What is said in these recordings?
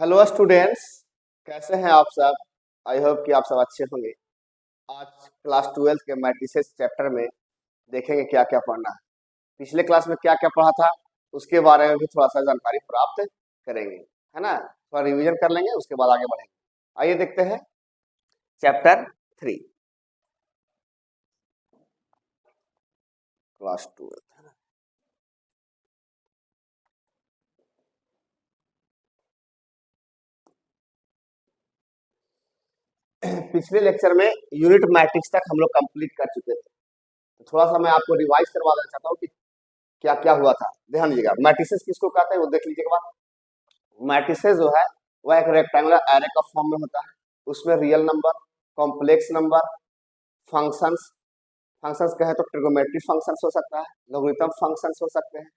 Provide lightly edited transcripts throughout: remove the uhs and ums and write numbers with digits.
Hello students, कैसे हैं आप सब। आई होप कि आप सब अच्छे होंगे। आज क्लास 12 के मैट्रिसेस चैप्टर में देखेंगे क्या क्या पढ़ना है। पिछले क्लास में क्या क्या पढ़ा था उसके बारे में भी थोड़ा सा जानकारी प्राप्त करेंगे, है ना। थोड़ा रिवीजन कर लेंगे, उसके बाद आगे बढ़ेंगे। आइए देखते हैं चैप्टर 3, क्लास 12। पिछले लेक्चर में यूनिट मैट्रिक्स तक हम लोग कंप्लीट कर चुके थे, तो थोड़ा सा मैं आपको रिवाइज करवा देना चाहता हूँ कि क्या क्या हुआ था। ध्यान दीजिएगा, मैट्रिसेस किसको कहते हैं वो देख लीजिएगा। मैट्रिसेस जो है वह एक रेक्टेंगुलर एरे का फॉर्म में होता है। उसमें real number, complex number, functions, functions कहे तो ट्रिगोमेट्रिक फंक्शंस हो सकता है, लॉगरिथम फंक्शंस हो सकते हैं,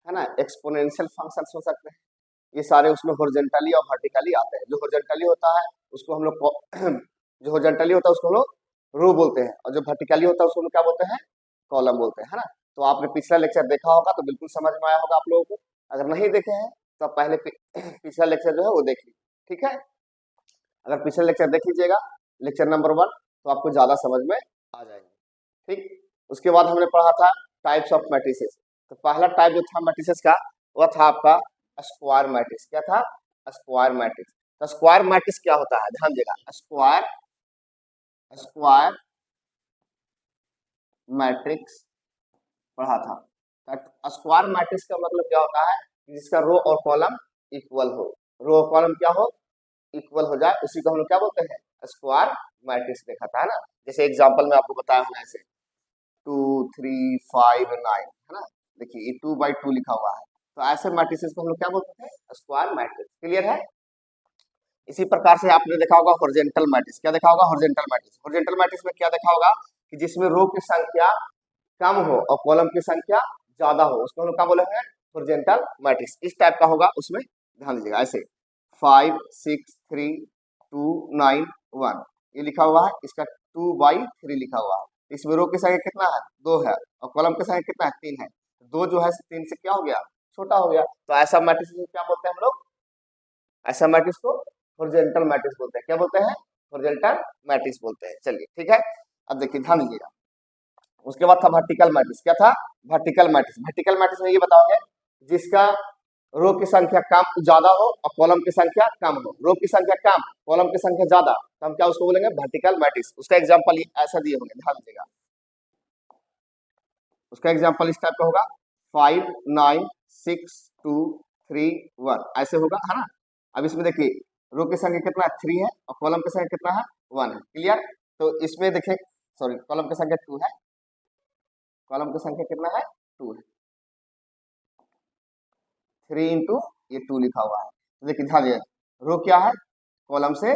है ना, एक्सपोनेंशियल फंक्शंस हो सकते हैं। ये सारे उसमें हॉरिजॉन्टली और वर्टिकली आते हैं। जो हॉरिजॉन्टली होता है उसको हम लोग जो हॉरिजॉन्टली होता है उसको हम लोग रो बोलते हैं, और जो वर्टिकली होता है उसको हम लोग क्या बोलते हैं, कॉलम बोलते हैं, है ना। तो आपने पिछला लेक्चर देखा होगा तो बिल्कुल समझ में आया होगा आप लोगों को। अगर नहीं देखे हैं तो आप पहले पिछला लेक्चर जो है वो देख लीजिए, ठीक है। अगर पिछले लेक्चर देख लीजिएगा, लेक्चर नंबर 1, तो आपको ज्यादा समझ में आ जाएंगे, ठीक। उसके बाद हमने पढ़ा था टाइप्स ऑफ मैट्रिसेस। तो पहला टाइप जो था मैट्रिसेस का वह था आपका स्क्वायर मैट्रिक्स। क्या था? Square matrix. तो स्क्वायर मैट्रिक्स क्या होता है, ध्यान देगा। स्क्वायर स्क्वायर मैट्रिक्स पढ़ा था। स्क्वायर मैट्रिक्स का मतलब क्या होता है, जिसका रो और कॉलम इक्वल हो। रो और कॉलम क्या हो, इक्वल हो जाए, उसी को हम लोग क्या बोलते हैं, स्क्वायर मैट्रिक्स देखा था, है ना। जैसे एग्जांपल में आपको बताया हूँ, ऐसे 2 3 5 9, है ना। देखिए ये 2/2 लिखा हुआ है, तो ऐसे मैट्रिसेस को हम लोग क्या बोलते हैं, स्क्वायर मैट्रिक्स। क्लियर है। इसी प्रकार से आपने देखा होगा हॉरिजॉन्टल मैट्रिक्स। क्या देखा होगा, हॉरिजॉन्टल मैट्रिक्स। हॉरिजॉन्टल मैट्रिक्स में क्या देखा होगा कि जिसमें रो की संख्या कम हो और कॉलम की संख्या ज्यादा हो, उसको हम लोग क्या बोले हैं, हॉरिजॉन्टल मैट्रिक्स। इस टाइप का होगा उसमें, ध्यान दीजिएगा। ऐसे 5 6 3 2 9 1 ये लिखा हुआ है, इसका 2/3 लिखा हुआ है। इसमें रो की संख्या कितना है, 2 है, और कॉलम की संख्या कितना है, 3 है। 2 जो है 3 से क्या हो गया, छोटा हो गया। तो ऐसा मैट्रिक्स को क्या बोलते हैं हम लोग, ऐसा मैट्रिक्स को हॉरिजॉन्टल मैट्रिक्स बोलते हैं। क्या बोलते हैं, हॉरिजॉन्टल मैट्रिक्स बोलते हैं। चलिए ठीक है। अब देखिए ध्यान दीजिएगा, उसके बाद था वर्टिकल मैट्रिक्स। क्या था, वर्टिकल मैट्रिक्स। वर्टिकल मैट्रिक्स में ये बताओगे जिसका रो की संख्या कम ज्यादा हो और कॉलम की संख्या कम हो। रो की संख्या कम, कॉलम की संख्या ज्यादा, तो हम क्या उसको बोलेंगे, वर्टिकल मैट्रिक्स। उसका एग्जांपल ऐसा दिए होंगे, ध्यान दीजिएगा। उसका एग्जांपल इस टाइप का होगा, 5 9 6 2 3 1 ऐसे होगा, है ना। अब इसमें देखिए रो की संख्या कितना है, 3 है, और कॉलम की संख्या कितना है, 1 है। क्लियर। तो इसमें देखिए, सॉरी, कॉलम की संख्या 2 है, कॉलम की संख्या कितना है, 2 है। 3 इंटू ये 2 लिखा हुआ है। तो देखिए ध्यान दिए, रो क्या है, कॉलम से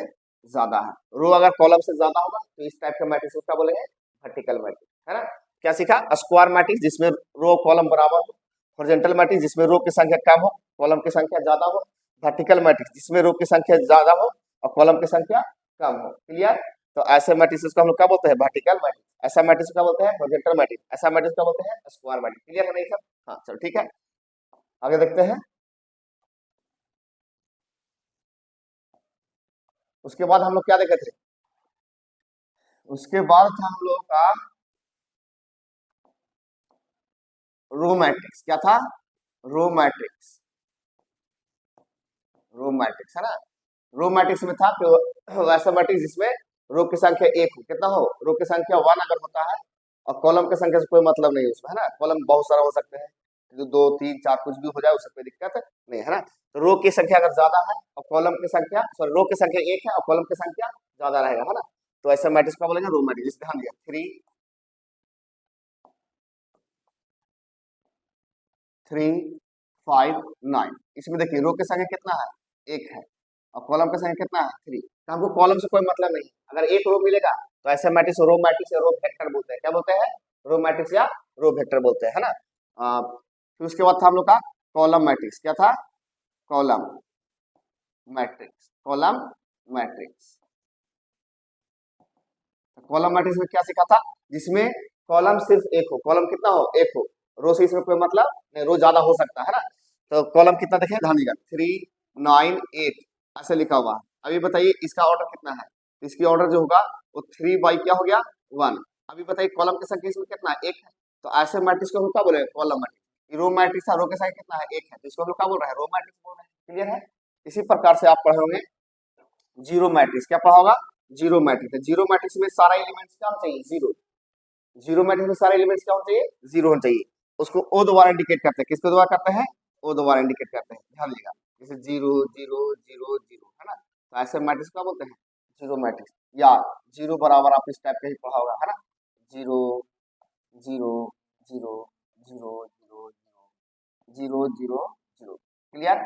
ज्यादा है। रो अगर कॉलम से ज्यादा होगा तो इस टाइप का मैट्रिक्स क्या बोलेंगे, वर्टिकल मैट्रिक्स, है ना। क्या सीखा, स्क्वायर मैट्रिक्स जिसमें रो कॉलम बराबर हो, हॉरिजॉन्टल मैट्रिक्स जिसमें रो की संख्या कम हो, कॉलम की संख्या ज्यादा हो, वर्टिकल मैट्रिक्स जिसमें रो की संख्या ज्यादा हो और कॉलम की संख्या कम हो। क्लियर। तो ऐसे मैट्रिक्स को हम लोग क्या बोलते हैं, वर्टिकल मैट्रिक्स। ऐसा मैट्रिक्स क्या बोलते हैं, हॉरिजॉन्टल मैट्रिक्स। ऐसा मैट्रिक्स क्या बोलते हैं, स्क्वायर मैट्रिक्स। क्लियर है नहीं सब? हाँ चलो ठीक है, आगे देखते हैं। उसके बाद हम लोग क्या देखे थे, उसके बाद था हम लोगों का रो मैट्रिक्स। क्या था, रो मैट्रिक्स। रो मैट्रिक्स, है ना। रो मैट्रिक्स में था वैसा मैट्रिक्स जिसमें रो की संख्या 1 हो, कितना हो, रो की संख्या 1 अगर होता है और कॉलम की संख्या से कोई मतलब नहीं उसमें, है ना। कॉलम बहुत सारा हो सकते हैं, जो 2 3 4 कुछ भी हो जाए, उससे कोई दिक्कत नहीं, है ना। तो रो की संख्या अगर ज्यादा है और कॉलम की संख्या, सॉरी, रो की संख्या 1 है और कॉलम की संख्या ज्यादा रहेगा, है ना। तो ऐसा मैट्रिक्स का बोलेंगे रो मैट्रिक्स। ध्यान दिया, 3 5 9, इसमें देखिए रो की संख्या कितना है, 1 है, और कॉलम की संख्या कितना है, 3। तो हमको कॉलम से कोई मतलब नहीं, अगर एक रो मिलेगा तो ऐसा मैट्रिक्स रो मैट्रिक्स या रो वेक्टर बोलते हैं। क्या बोलते हैं, रो मैट्रिक्स या रो वेक्टर बोलते हैं, है ना। फिर उसके बाद था हम लोग का कॉलम मैट्रिक्स। क्या था, column matrix. Column matrix, column matrix में क्या सीखा था, जिसमें कॉलम सिर्फ एक हो, कॉलम कितना हो, एक हो, रो से इसमें कोई मतलब नहीं, रो ज्यादा हो सकता है ना। तो कॉलम कितना देखें, ध्यान दीजिएगा, 3 9 8, ऐसे लिखा हुआ है। अभी बताइए इसका ऑर्डर कितना है, इसकी ऑर्डर जो होगा वो 3 बाई क्या हो गया 1। अभी बताइए कॉलम की संख्या इसमें कितना है, 1 है, तो ऐसे मैट्रिक्स को हम क्या बोलेंगे, कॉलम मैट्रिक्स। रो मैट्रिक्स है, रो की संख्या कितना है 1 है, तो इसको हम लोग क्या बोल रहे हैं, रो मैट्रिक्स बोल रहे हैं। क्लियर है। इसी प्रकार से आप पढ़े होंगे जीरो मैट्रिक्स, क्या पढ़ा होगा, जीरो मैट्रिक्स। जीरो मैट्रिक्स में सारा एलिमेंट्स क्या होना चाहिए, जीरो। जीरो मैट्रिक्स में सारे एलिमेंट्स क्या होना चाहिए, जीरो होना चाहिए। उसको ओ द्वारा इंडिकेट करते हैं, किसके द्वारा करते हैं, ओ द्वारा इंडिकेट करते हैं, ध्यान दीजिएगा। जैसे 0 0 0 0 है ना, तो ऐसे मैट्रिक्स क्या बोलते हैं, जीरो मैट्रिक्स। या जीरो बराबर आप इस टाइप का ही पढ़ा होगा है ना, 0 0 0 0 0 0 0 0। क्लियर।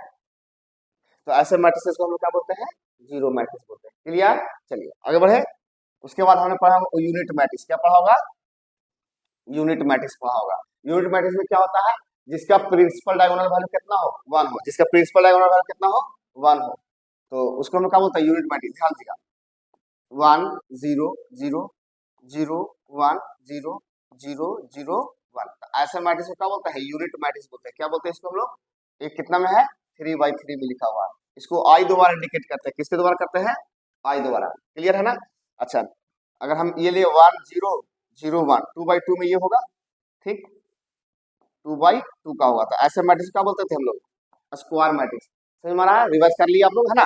तो ऐसे मैट्रिक्स को हम लोग क्या बोलते हैं, जीरो मैट्रिक्स बोलते हैं। क्लियर। चलिए आगे बढ़े। उसके बाद हमने पढ़ा होगा यूनिट मैट्रिक्स, क्या पढ़ा होगा, यूनिट मैट्रिक्स पढ़ा होगा। यूनिट मैट्रिक्स में क्या होता है, जिसका प्रिंसिपल डायगोनल वैल्यू कितना हो, 1 हो, जिसका प्रिंसिपल डायगोनल वैल्यू कितना हो, 1 हो, तो उसको हम क्या बोलते हैं, यूनिट मैट्रिक्स। ध्यान दीजिएगा, 1 0 0 0 1 0 0 0 1, ऐसे मैट्रिक्स को क्या बोलते हैं, यूनिट मैट्रिक्स बोलते हैं। क्या बोलते हैं इसको हम लोग, एक कितना में है, 3/3 में लिखा हुआ है, इसको आई द्वारा इंडिकेट करते हैं, किसके द्वारा करते हैं, आई द्वारा। क्लियर है ना। अच्छा, अगर हम ये लिए 1 0 0 1, 2/2 में ये होगा, ठीक, 2/2 का होगा, तो ऐसे मैट्रिक्स क्या बोलते थे हम लोग, स्क्वायर मैट्रिक्स। समझ में आ रहा है, रिवाइज कर लिया आप लोग है ना।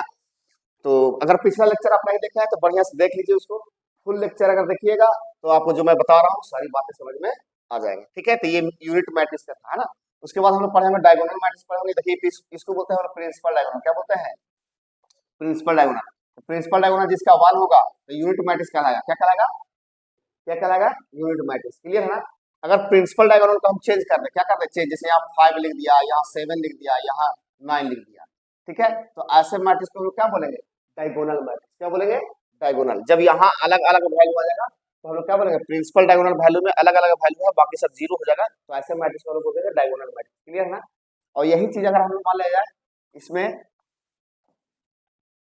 तो अगर पिछला लेक्चर आप नहीं देखा है तो बढ़िया से देख लीजिए उसको, फुल लेक्चर अगर देखिएगा तो आपको जो मैं बता रहा हूँ सारी बातें समझ में आ जाएंगी। ठीक है, तो ये यूनिट मैट्रिक्स का था है ना। उसके बाद हम लोग पढ़े, हमें डायगोनल मैट्रिक्स पढ़े होंगे। देखिए इसको बोलते हैं प्रिंसिपल डायगोनल, क्या बोलते हैं, प्रिंसिपल डायगोनल। प्रिंसिपल डायगोनल जिसका 1 होगा तो यूनिट मैट्रिक्स कहलाएगा, क्या कहलाएगा, क्या कहलाएगा, यूनिट मैट्रिक्स। क्लियर है ना। अगर प्रिंसिपल डायगोनल को हम चेंज कर दे, क्या कर दे चेंज, जैसे यहाँ 5 लिख दिया, यहाँ 7 लिख दिया, यहाँ 9 लिख दिया, ठीक है, तो ऐसे मैट्रिक्स को हम लोग क्या बोलेंगे, डायगोनल मैट्रिक्स। क्या बोलेंगे, डायगोनल। जब यहाँ अलग अलग वैल्यू आ जाएगा तो हम लोग क्या बोलेंगे, प्रिंसिपल डायगोनल वैल्यू में अलग अलग वैल्यू है, बाकी सब जीरो हो जाएगा, तो ऐसे मैट्रिक्स को हम लोग बोलेंगे डायगोनल मैट्रिक्स। क्लियर है ना। और यही चीज अगर हम लोग मान लिया जाए इसमें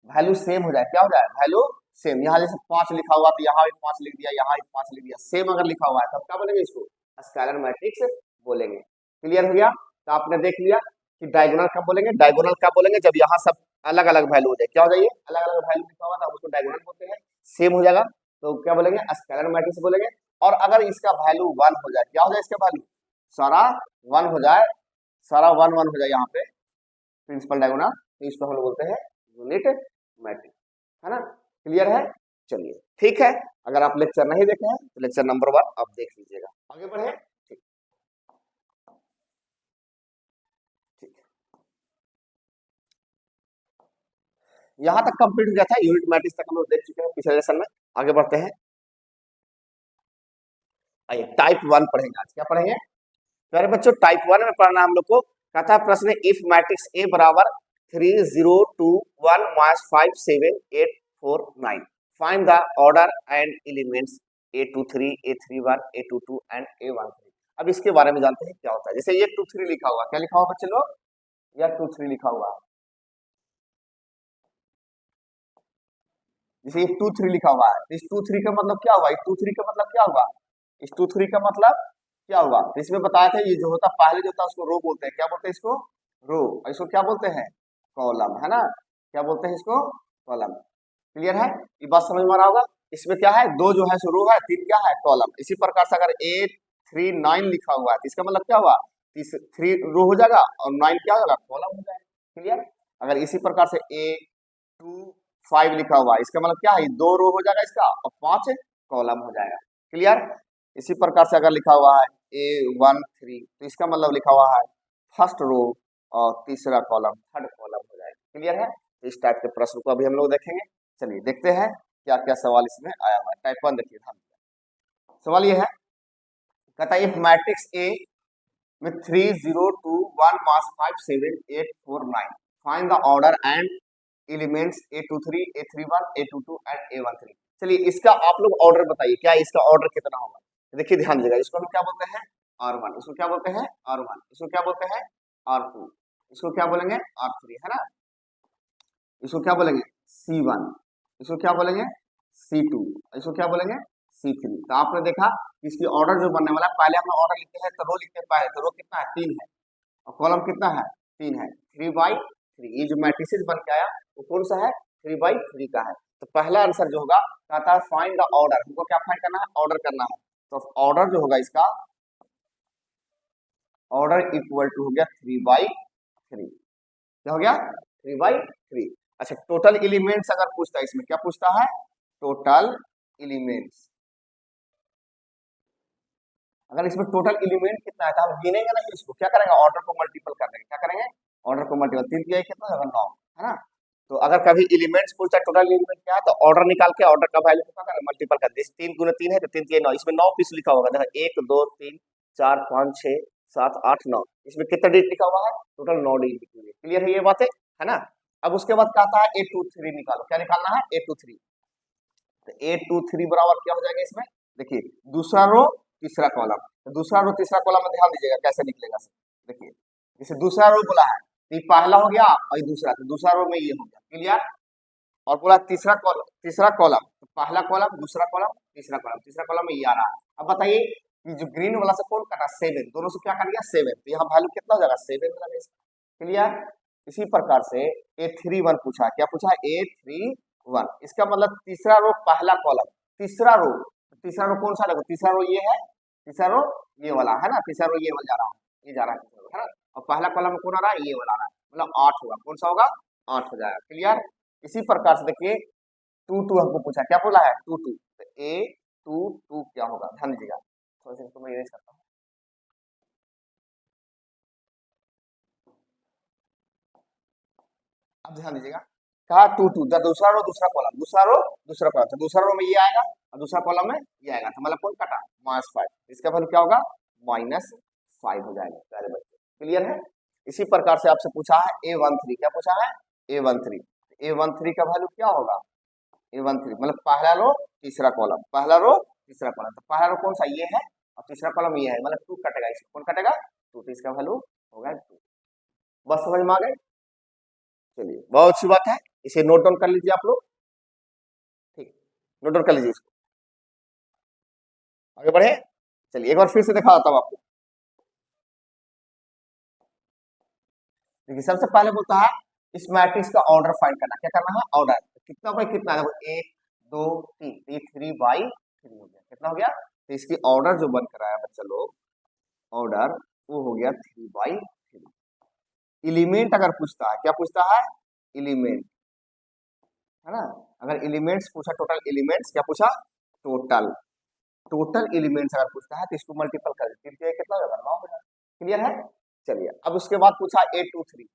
वैल्यू सेम हो जाए, क्या हो जाए, वैल्यू सेम। यहाँ जैसे 5 लिखा हुआ तो यहाँ भी 5 लिख दिया, यहाँ भी 5 लिख दिया, सेम अगर लिखा हुआ है तब क्या बोलेंगे, इसको स्केलर मैट्रिक्स बोलेंगे। क्लियर हो गया। तो आपने देख लिया कि डायगोनल कब बोलेंगे, डायगोनल कब बोलेंगे, जब यहाँ सब अलग अलग वैल्यू हो जाए, क्या हो जाइए, अलग अलग वैल्यू लिखा हुआ था उसको डायगोनल बोलते हैं, सेम हो जाएगा तो क्या बोलेंगे, स्केलर मैट्रिक्स बोलेंगे। और अगर इसका वैल्यू 1 हो जाए, क्या हो जाए, इसका वैल्यू सारा 1 हो जाए, सारा 1 1 हो जाए यहाँ पे प्रिंसिपल डायगोनल, तो इसको हम लोग बोलते हैं यूनिट मैट्रिक्स, है ना। क्लियर है। चलिए ठीक है, अगर आप लेक्चर नहीं देखे हैं तो लेक्चर नंबर 1 आप देख लीजिएगा। आगे बढ़े। ठीक, ठीक है, यहां तक कंप्लीट हो गया था, यूनिट मैट्रिक्स तक हम लोग देख चुके हैं पिछले लेसन में। आगे बढ़ते हैं, आइए टाइप 1 पढ़ेंगे आज। क्या पढ़ेंगे प्यारे बच्चों, टाइप 1 में पढ़ना हम लोग को। कहता है प्रश्न, इफ मैट्रिक्स ए बराबर 3 0 2 1 5 7 8 4 9, find the order and elements A23 A31 A22 and A13। अब इसके बारे में जानते हैं क्या होता है। जैसे ये 2 3 लिखा हुआ, क्या लिखा हुआ बच्चे लोग, या 2 3 लिखा हुआ, जैसे ये 2 3 लिखा हुआ है, इस 2 3 का मतलब क्या हुआ, इस 2 3 का मतलब क्या हुआ, इस 2 3 का मतलब क्या हुआ, तो इसमें बताया था ये जो होता पहले जो होता है उसको रो बोलते हैं, क्या बोलते हैं इसको, रो, और इसको क्या बोलते हैं, कॉलम, है ना, क्या बोलते हैं इसको, कॉलम। क्लियर है, ये बात समझ में आ रहा होगा। इसमें क्या है, 2 जो है सो रो है, 3 क्या है, कॉलम। इसी प्रकार से अगर 8 3 9 लिखा हुआ है तो इसका मतलब क्या हुआ, 3 रो हो जाएगा और 9 क्या होगा, कॉलम हो जाएगा। क्लियर। अगर इसी प्रकार से A2 5 लिखा हुआ है, इसका मतलब क्या है, 2 रो हो जाएगा इसका और 5 कॉलम हो जाएगा। क्लियर। इसी प्रकार से अगर लिखा हुआ है A1 3 तो इसका मतलब लिखा हुआ है फर्स्ट रो और तीसरा कॉलम, थर्ड कॉलम हो जाएगा। क्लियर है। इस टाइप के प्रश्न को अभी हम लोग देखेंगे। चलिए देखते हैं क्या क्या सवाल इसमें आया हुआ है। टाइप 1 देखिए, सवाल ये है, कहता है इफ मैट्रिक्स ए में 3 0 2 1 5 7 8 4 9, find the order and elements A23 A31 A22 and A13। चलिए इसका आप लोग ऑर्डर बताइए, क्या इसका ऑर्डर कितना होगा। देखिए ध्यान दीजिएगा, इसको हम क्या बोलते हैं, R1, इसको क्या बोलते हैं, R1, इसको क्या बोलते हैं, R2, इसको क्या बोलेंगे, R3, है ना, इसको क्या बोलेंगे, C1, इसको क्या बोलेंगे, C2, इसको क्या बोलेंगे, C3। तो आपने देखा इसकी ऑर्डर जो बनने वाला है, पहले हम ऑर्डर लिखते हैं तो रो लिखते हैं पहले, तो रो कितना है, 3 है, और कॉलम कितना है, 3 है, 3/3 3। ये जो मैट्रिसेस बन के आया वो कौन सा है, 3/3 का है। तो पहला आंसर जो होगा कहता है फाइंड द ऑर्डर, हमको क्या फाइंड करना है, ऑर्डर करना है। तो ऑर्डर जो होगा इसका, ऑर्डर इक्वल टू हो गया 3/3। क्या हो गया, 3/3। अच्छा, टोटल एलिमेंट्स अगर पूछता है इसमें, क्या पूछता है, टोटल एलिमेंट्स। अगर इसमें टोटल एलिमेंट कितना है तो हम गिनेंगे नहीं, इसको क्या करेंगे, ऑर्डर को मल्टीपल कर देंगे। क्या करेंगे, ऑर्डर को मल्टीपल, 3 किया कितना होगा 9, है ना। तो अगर कभी एलिमेंट्स पूछता है टोटल एलिमेंट क्या है, तो ऑर्डर निकाल के ऑर्डर का वैल्यू क्या करें, मल्टीपल कर दे। 3 × 3 है तो 3 × 9, इसमें 9 पीस लिखा होगा। देखो 1 2 3 4 5 6 7 8 9, इसमें कितना डिजिट लिखा हुआ है, टोटल 9 डिजिट लिखी हुई है। क्लियर है ये बातें, है ना। अब उसके बाद कहता है 8 2 3 निकालो, क्या निकालना है, 8 2 3। तो 8 2 3 बराबर क्या हो जाएगा इसमें, देखिए दूसरा रो तीसरा कॉलम। तो दूसरा रो तीसरा कॉलम में ध्यान दीजिएगा कैसे निकलेगा। देखिए जैसे दूसरा रो बोला है तो ये पहला हो गया और ये दूसरा, तो दूसरा रो में ये हो गया, क्लियर। और बोला तीसरा कॉलम, तो पहला कॉलम दूसरा कॉलम तीसरा कॉलम में ये आ रहा है। अब बताइए ये जो ग्रीन वाला से कौन कटा, 7, दोनों से क्या कर दिया 7, तो यहाँ वैल्यू कितना हो जाएगा 7 हो जाएगा, क्लियर। इसी प्रकार से A31 पूछा है, क्या पूछा है, A31। इसका मतलब तीसरा रो पहला कॉलम, तीसरा रो कौन सा, देखो तीसरा रो ये है, तीसरा रो ये वाला है ना, तीसरा रो ये वाला जा रहा है, ये जा रहा है तीसरा रो, है ना। और पहला कॉलम में कौन आ रहा है, ये वाला आ रहा है, मतलब 8 होगा, कौन सा होगा, 8 हो जाएगा, क्लियर। इसी प्रकार से देखिए 2 2 हमको पूछा, क्या बोला है 2 2, तो A2 क्या होगा, ध्यान दीजिएगा। थोड़ा सा इसको मैं इरेज करता हूँ। अब ध्यान दीजिएगा, कहा 2 2, दूसरा रो दूसरा कॉलम, तो दूसरा रो में ये आएगा और दूसरा कॉलम में ये आएगा, तो मतलब कौन कटा, -5, इसका वैल्यू क्या होगा, -5 हो जाएगा प्यारे बच्चे, क्लियर है। इसी प्रकार से आपसे पूछा है A13, क्या पूछा है, A13 का वैल्यू क्या होगा, A13 मतलब पहला रो तीसरा कॉलम, तो पहला रो कौन सा ये है और तीसरा कॉलम ये है, मतलब 2 कटेगा, इसमें कौन कटेगा 2, तो इसका वैल्यू होगा 2। बस समझ में आ गए, चलिए बहुत अच्छी बात है, इसे नोट डाउन कर लीजिए आप लोग, ठीक, नोट डाउन कर लीजिए इसको, आगे बढ़े। चलिए एक बार फिर से दिखा देता हूं आपको। देखिए सबसे पहले बोलता है इस मैट्रिक्स का ऑर्डर फाइंड करना, क्या करना है, ऑर्डर, कितना बाई कितना है, 1 2 3, ये 3/3 हो गया, कितना हो गया, तो इसकी ऑर्डर जो बन कर आया बच्चा लोग, ऑर्डर वो हो गया 3/3। एलिमेंट अगर पूछता है, क्या पूछता है, एलिमेंट, है ना। अगर एलिमेंट्स पूछा, टोटल एलिमेंट्स, क्या पूछा, टोटल एलिमेंट्स अगर पूछता है तो इसको मल्टीपल कर देते हैं, कितना होगा 9 हो जाएगा, क्लियर है। चलिए अब उसके बाद पूछा 823,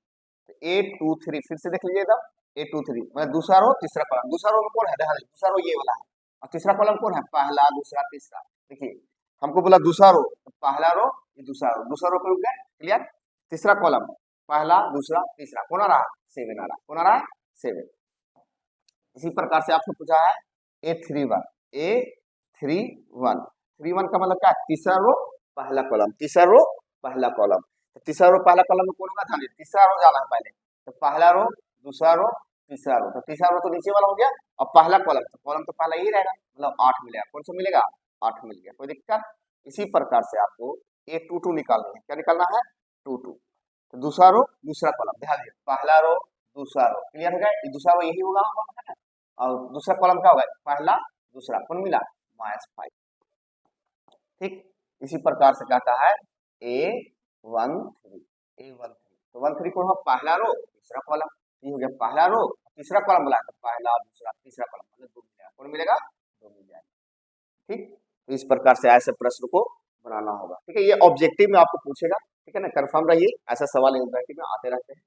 तो 823 फिर से देख लीजिए इधर, 823 मतलब दूसरा रो तीसरा कॉलम, दूसरा रो में कौन है, ध्यान, दूसरा रो ये वाला है और तीसरा कॉलम कौन है, पहला दूसरा तीसरा। देखिए हमको बोला दूसरा रो, तो पहला रो ये दूसरा रो पे रुक गए, क्लियर। तीसरा कॉलम पहला दूसरा तीसरा, कौन आ रहा, 7 आ रहा, कौन आ रहा है 7। इसी प्रकार से आपसे पूछा है A31 A31 का मतलब क्या है, तीसरा रो पहला कॉलम, तीसरा रो पहला कॉलम, तो तीसरा रो पहला कॉलम में कौन होगा, ध्यान दीजिए तीसरा रो जाना है पहले, तो पहला रो दूसरा रो तीसरा रो, तो तीसरा रो तो नीचे वाला हो गया और पहला कॉलम, तो कॉलम तो पहला ही रहेगा, मतलब 8 मिलेगा, कौन सा मिलेगा 8 मिल गया, कोई दिक्कत। इसी प्रकार से आपको A22 निकालना है, क्या निकालना है 22, तो दूसरा रो दूसरा कॉलम, ध्यान दीजिए पहला रो दूसरा रो, क्लियर हो गया, दूसरा रो यही होगा और दूसरा कॉलम क्या होगा, पहला दूसरा, कौन मिला -5, ठीक। इसी प्रकार से कहता है A13, तो 13 कौन होगा, पहला रो तीसरा कॉलम, ये हो गया पहला रो तीसरा कॉलम बोला, तो पहला दूसरा तीसरा कॉलम मतलब 2 मिलेगा, कौन मिलेगा 2 मिल जाएगा, ठीक। तो इस प्रकार से ऐसे प्रश्न को बनाना होगा, ठीक है। ये ऑब्जेक्टिव में आपको पूछेगा, ठीक है ना, कंफर्म रहिए, ऐसा सवाल ऑब्जेक्टिव में आते रहते हैं,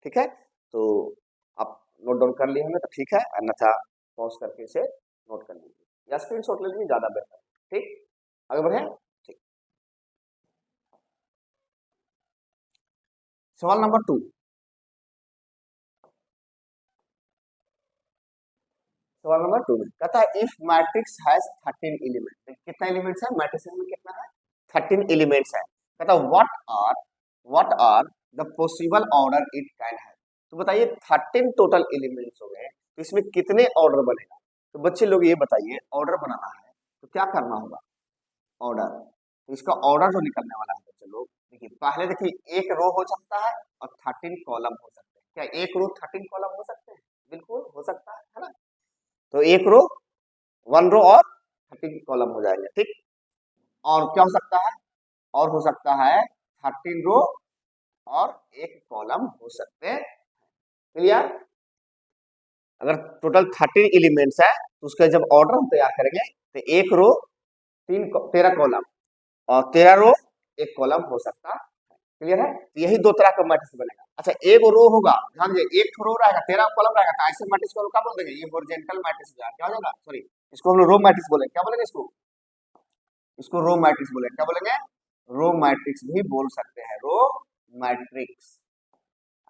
ठीक है। तो आप नोट डाउन कर लिए हमें तो ठीक है, अन्यथा पॉज करके इसे नोट कर लीजिए या स्क्रीनशॉट ले लीजिए, ज्यादा बेहतर, ठीक। आगे बढ़े, ठीक। सवाल नंबर 2, सवाल नंबर 2 में कहता है इफ मैट्रिक्स हैज 13 एलिमेंट, कितना एलिमेंट्स है मैट्रिक्स में, कितना है 13 एलिमेंट्स है। कहता है what are the possible order it can have, तो बताइए 13 टोटल एलिमेंट्स हो गए, तो इसमें कितने ऑर्डर बनेगा। तो बच्चे लोग ये बताइए ऑर्डर बनाना है तो क्या करना होगा, ऑर्डर, तो इसका ऑर्डर जो निकलने वाला है बच्चे लोग, देखिए पहले देखिए एक रो हो सकता है और 13 कॉलम हो सकते हैं, क्या एक रो 13 कॉलम हो सकते हैं? बिल्कुल हो सकता है ना? तो एक रो 1 रो और 13 कॉलम हो जाएंगे, ठीक। और क्या हो सकता है? और हो सकता है 13 रो और एक कॉलम हो सकते हैं। क्लियर? अगर टोटल 13 एलिमेंट्स है तो उसका जब ऑर्डर हम तैयार करेंगे तो एक रो 13 कॉलम और 13 रो एक कॉलम हो सकता है। क्लियर है? तो यही दो तरह का मैट्रिक्स बनेगा। अच्छा, एक रो होगा, ध्यान दीजिए, एक रो रहेगा, 13 कॉलम रहेगा, तो ऐसे मैट्रिक्स को हम क्या बोल देंगे? ये हॉरिजॉन्टल मैट्रिक्स हो जाएगा। क्या हो जाएगा? सॉरी, इसको हम लोग रो मैट्रिक्स बोलेंगे। क्या बोलेंगे इसको? इसको रो मैट्रिक्स बोलेंगे। क्या बोलेंगे? रो मैट्रिक्स भी बोल सकते हैं, रो मैट्रिक्स।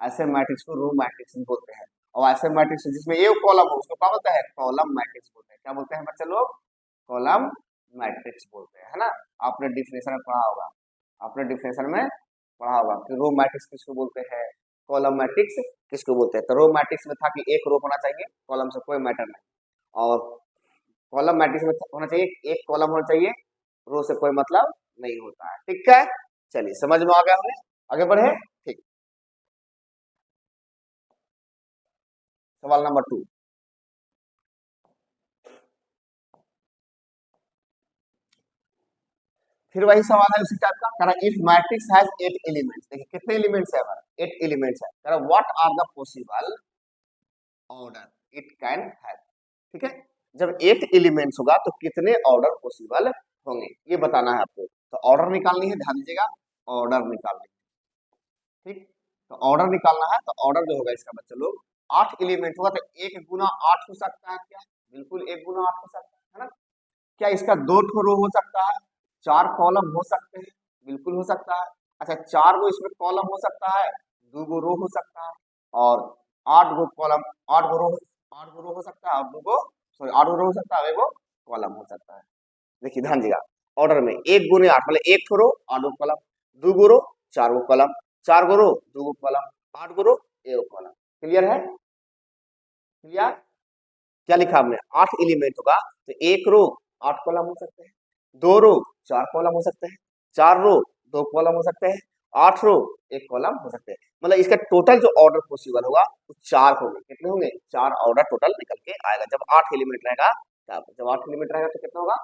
ऐसे मैट्रिक्स को रो मैट्रिक्स भी बोलते हैं। और ऐसे मैट्रिक्स जिसमें एक कॉलम हो उसको क्या बोलते हैं? कॉलम मैट्रिक्स बोलते हैं। क्या बोलते हैं बच्चे लोग? कॉलम मैट्रिक्स बोलते हैं, है ना? आपने डिफिनेशन में पढ़ा होगा, आपने डिफिनेशन में पढ़ा होगा कि रो मैट्रिक्स किसको बोलते हैं, कॉलम मैट्रिक्स किसको बोलते हैं। तो रो मैट्रिक्स में था कि एक रो होना चाहिए, कॉलम से कोई मैटर नहीं। और कॉलम मैट्रिक्स में होना चाहिए एक कॉलम होना चाहिए, रो से कोई मतलब नहीं होता है। ठीक है, चलिए समझ में आ गया हमें, आगे बढ़े। ठीक, सवाल नंबर 2। फिर वही सवाल है उसी टाइप का। कह रहा इफ मैट्रिक्स हैज 8 एलिमेंट्स, देखिए कितने एलिमेंट्स है हमारा? 8 एलिमेंट्स है। कह रहा what are the possible order it can have. ठीक है, जब 8 एलिमेंट्स होगा तो कितने ऑर्डर पॉसिबल होंगे ये बताना है आपको। तो ऑर्डर निकालनी है, ध्यान दीजिएगा, ऑर्डर निकालनी है। ठीक, तो ऑर्डर निकालना है। तो ऑर्डर जो होगा इसका बच्चे लोग, 8 एलिमेंट होगा तो 1 गुना 8 हो सकता है क्या? बिल्कुल 1 गुना 8 हो सकता है ना? क्या इसका 2 ठो रो हो सकता है? 4 कॉलम हो सकते हैं? बिल्कुल हो सकता है। अच्छा, 4 गो इसमें कॉलम हो सकता है, 2 गो रो हो सकता है, और 8 गो कॉलम, 8 गो रो, 8 गो रो हो सकता है और 2 गो, सॉरी 8 गो रो हो सकता है, 1 गो कॉलम हो सकता है। देखिए ध्यान दीजिएगा, ऑर्डर में 1 गुने 8 मतलब 1 ठो रो 8 गो कॉलम, 2 गो रो 4 गो कॉलम, 4 गो रो 2 गो कॉलम, 8 गो रो 1 गो कॉलम। क्लियर है? क्लियर? क्या लिखा हमने? 8 एलिमेंट होगा तो 1 रो 8 कॉलम हो सकते हैं, 2 रो 4 कॉलम हो सकते हैं, 4 रो 2 कॉलम हो सकते हैं, 8 रो 1 कॉलम हो सकते हैं। मतलब इसका टोटल जो ऑर्डर पॉसिबल होगा वो 4 होंगे। कितने होंगे? 4 ऑर्डर टोटल निकल के आएगा जब 8 एलिमेंट रहेगा। जब 8 एलिमेंट रहेगा तो कितना होगा?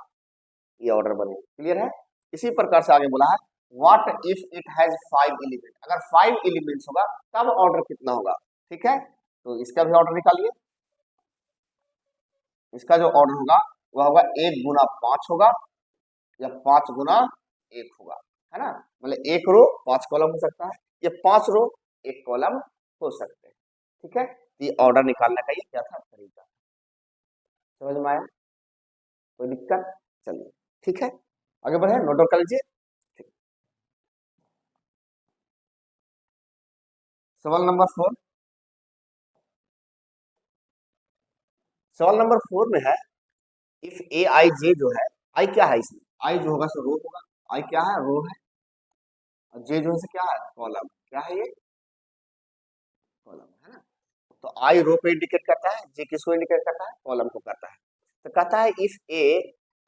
ये ऑर्डर बनेगा। क्लियर है? इसी प्रकार से आगे बोला है what if it has 5 element, अगर 5 एलिमेंट्स होगा तब ऑर्डर कितना होगा? ठीक है, तो इसका भी ऑर्डर निकालिए। इसका जो ऑर्डर होगा वह होगा 1 गुना 5 होगा या 5 गुना 1 होगा, है ना? मतलब 1 रो 5 कॉलम हो सकता है या 5 रो 1 कॉलम हो सकते हैं। ठीक है, तो ये ऑर्डर निकालने का ये क्या था तरीका, समझ में आया? कोई दिक्कत? चलिए ठीक है, आगे बढ़े, नोट डाउन कर लीजिए। सवाल नंबर 4। सवाल नंबर 4 में है इफ ए आई जे जो है, आई क्या है इसमें? आई जो होगा सो रो होगा, आई क्या है? रो है, और जे जो है क्या है? कॉलम। क्या है ये? कॉलम, है ना? तो आई रो को इंडिकेट करता है, जे किसको इंडिकेट करता है? कॉलम को करता है। तो कहता है इफ ए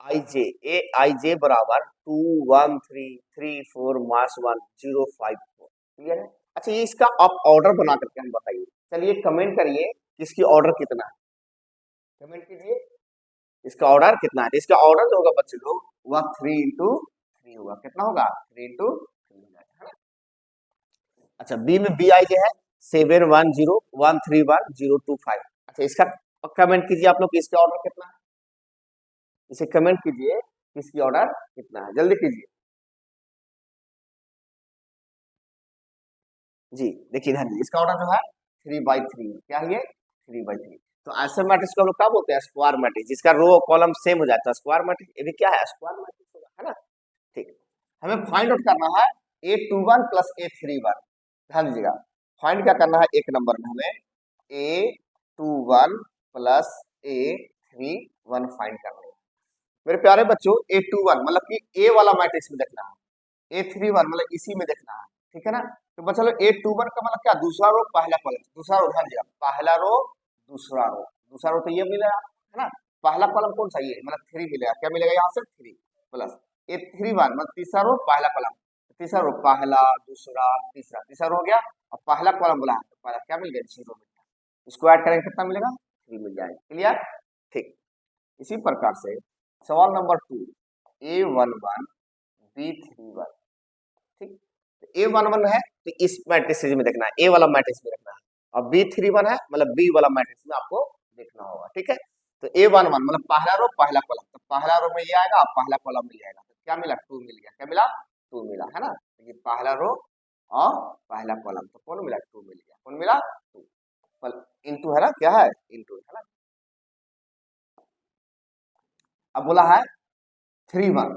आई जे बराबर 2 1 3 3 4 -1 0 5 4। क्लियर है? अच्छा, ये इसका आप ऑर्डर बना करके हम बताइए। चलिए कमेंट करिए कि इसकी ऑर्डर कितना है, कमेंट कीजिए इसका ऑर्डर कितना है। तो इसका ऑर्डर जो होगा बच्चे लोग वह 3 इंटू 3 होगा। कितना होगा? 3 इंटू 3 है ना? अच्छा, बी में बी आई है 7 1 0 1 3 1 0 2 5। अच्छा, इसका कमेंट कीजिए आप लोग कि इसका ऑर्डर कितना है। इसे कमेंट कीजिए कि इसकी ऑर्डर कितना है, जल्दी कीजिए जी। देखिए ध्यान दीजिए, इसका ऑर्डर जो है 3/3। क्या है ये? 3/3। तो ऐसे मैट्रिक्स को हम लोग क्या बोलते हैं? स्क्वायर मैट्रिक्स, जिसका रो कॉलम सेम हो जाता है स्क्वायर मैट्रिक्स। ये भी क्या है? स्क्वायर मैट्रिक्स होगा, है ना? ठीक, हमें फाइंड आउट करना है A21 प्लस A31। ध्यान दीजिएगा, फाइंड क्या करना है एक नंबर में हमें A21 प्लस A31 फाइंड करना है। मेरे प्यारे बच्चों, A21 मतलब कि ए वाला मैट्रिक्स में देखना है, A31 मतलब इसी में देखना है। ठीक है ना? तो बच्चा लोग A21 का मतलब क्या? दूसरा रो पहला कॉलम, दूसरा रो, ध्यान दीजिएगा, पहला रो दूसरा रो, दूसरा रो तो ये मिलेगा, है ना? पहला कॉलम कौन सा? ये मतलब 3 मिलेगा। क्या मिलेगा यहाँ से? 3 प्लस A31 मतलब तीसरा रो पहला कॉलम, तीसरा रो पहला दूसरा तीसरा, तीसरा रो हो गया और पहला कॉलम बोला है तो पहला क्या मिल गया, 0 मिल गया। इसको ऐड करेंगे कितना मिलेगा, 3 मिल जाएगा। क्लियर, ठीक। इसी प्रकार से सवाल नंबर 2, A11 B31, ठीक। A11 है तो इस मैट्रिक्स में देखना है, ए वाला मैट्रिक्स में रखना है, और B31 है मतलब बी वाला मैट्रिक्स में आपको देखना होगा, ठीक है। तो A11 मतलब पहला रो पहला कॉलम, तो पहला रो में ये आएगा और पहला कॉलम में ये आएगा, तो क्या मिला, 2 मिल गया। क्या मिला, 2 मिला, है ना। ये पहला रो और पहला कॉलम, तो कौन मिला, 2 मिल गया। कौन मिला, 2 इंटू है ना, क्या है, इंटू है ना। अब बोला है 31,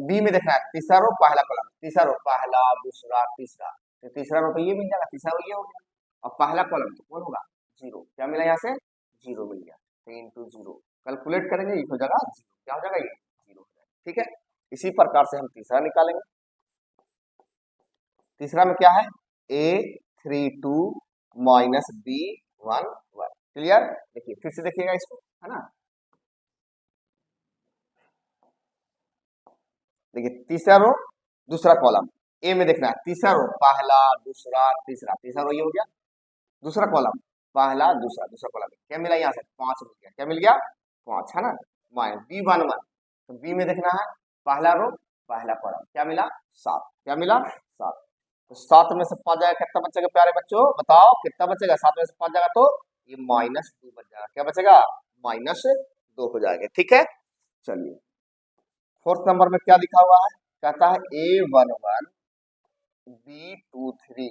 बी में देखना है, तीसरा रो पहला कॉलम, तीसरा रो पहला दूसरा तीसरा, तो तीसरा रो तो ये मिल जाएगा, तीसरा रो ये हो गया, और पहला कॉलम तो कौन होगा, 0। क्या मिला यहाँ से, 0 मिल गया। तो इंटू 0 कैलकुलेट करेंगे, ये हो जाएगा 0। क्या हो जाएगा, ये 0 हो जाएगा, ठीक है। इसी प्रकार से हम तीसरा निकालेंगे। तीसरा में क्या है, A32 माइनस B11। क्लियर, देखिए फिर से देखिएगा इसको, है ना। देखिए तीसरा रो दूसरा कॉलम, ए में देखना है, तीसरा रो पहला दूसरा तीसरा, तीसरा रो ये हो गया, दूसरा कॉलम पहला दूसरा, दूसरा कॉलम क्या मिला, यहाँ से 5 मिल गया। क्या मिल गया, 5, है ना। माइनस B11, तो बी में देखना है, पहला रो पहला कॉलम, क्या मिला, 7। क्या मिला, 7। तो 7 में से 5 जाएगा, कितना बचेगा प्यारे बच्चों, बताओ कितना बचेगा, 7 में से 5 जाएगा तो ये -2 बच जाएगा। क्या बचेगा, -2 हो जाएगा, ठीक है। चलिए फोर्थ नंबर में क्या लिखा हुआ है, कहता है A11 B23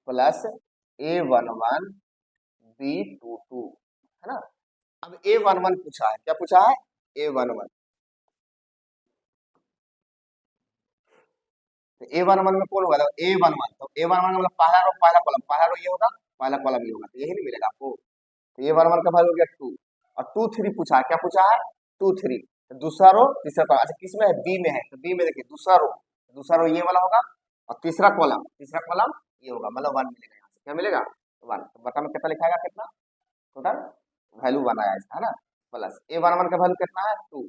plus A11 B22, है ना। अब A11 पूछा है, क्या पूछा है, A11, तो A11 में कौन होगा, तो A11, तो A11 मतलब पहला रो पहला कॉलम, पहला रो ये होगा पहला कॉलम ये होगा, तो यही नहीं मिलेगा आपको। तो A11 का वैल्यू हो गया 2, और 23 पूछा है, क्या पूछा है, 23, तो दूसरा रो तीसरा कॉलम, अच्छा किसमें है, बी में है, तो बी में देखिए दूसरा रो ये वाला होगा, और तीसरा कॉलम ये होगा, मतलब 1 मिलेगा। यहाँ से क्या मिलेगा, 1। तो बता में कितना लिखाएगा, कितना टोटल वैल्यू 1 आया इसका, है ना। प्लस A11 का वैल्यू कितना है, 2,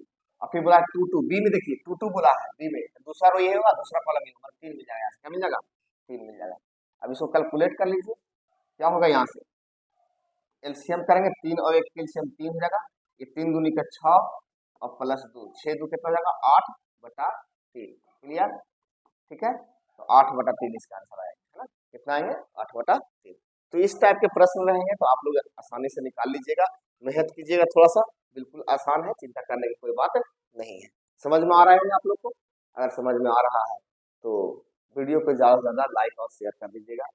और फिर बोला 2 बी में, देखिए 2 बोला है बी में, तो दूसरा रो ये होगा दूसरा कॉलम ये होगा, 3 मिल जाएगा। क्या मिल जाएगा, 3 मिल जाएगा। अब इसको कैलकुलेट कर लीजिए, क्या होगा, यहाँ से एलसीएम करेंगे, 3 और 1 का एलसीएम 3 हो जाएगा, ये 3 दूनी का 6 और प्लस 2, 6 2 कितना हो जाएगा, 8/3। क्लियर, ठीक है। तो 8/3 इसका आंसर आएगा, है ना। कितना आएंगे, 8/3। तो इस टाइप के प्रश्न रहेंगे तो आप लोग आसानी से निकाल लीजिएगा, मेहनत कीजिएगा थोड़ा सा, बिल्कुल आसान है, चिंता करने की कोई बात नहीं है। समझ में आ रहा है आप लोग को, अगर समझ में आ रहा है तो वीडियो को ज़्यादा से ज़्यादा लाइक और शेयर कर दीजिएगा,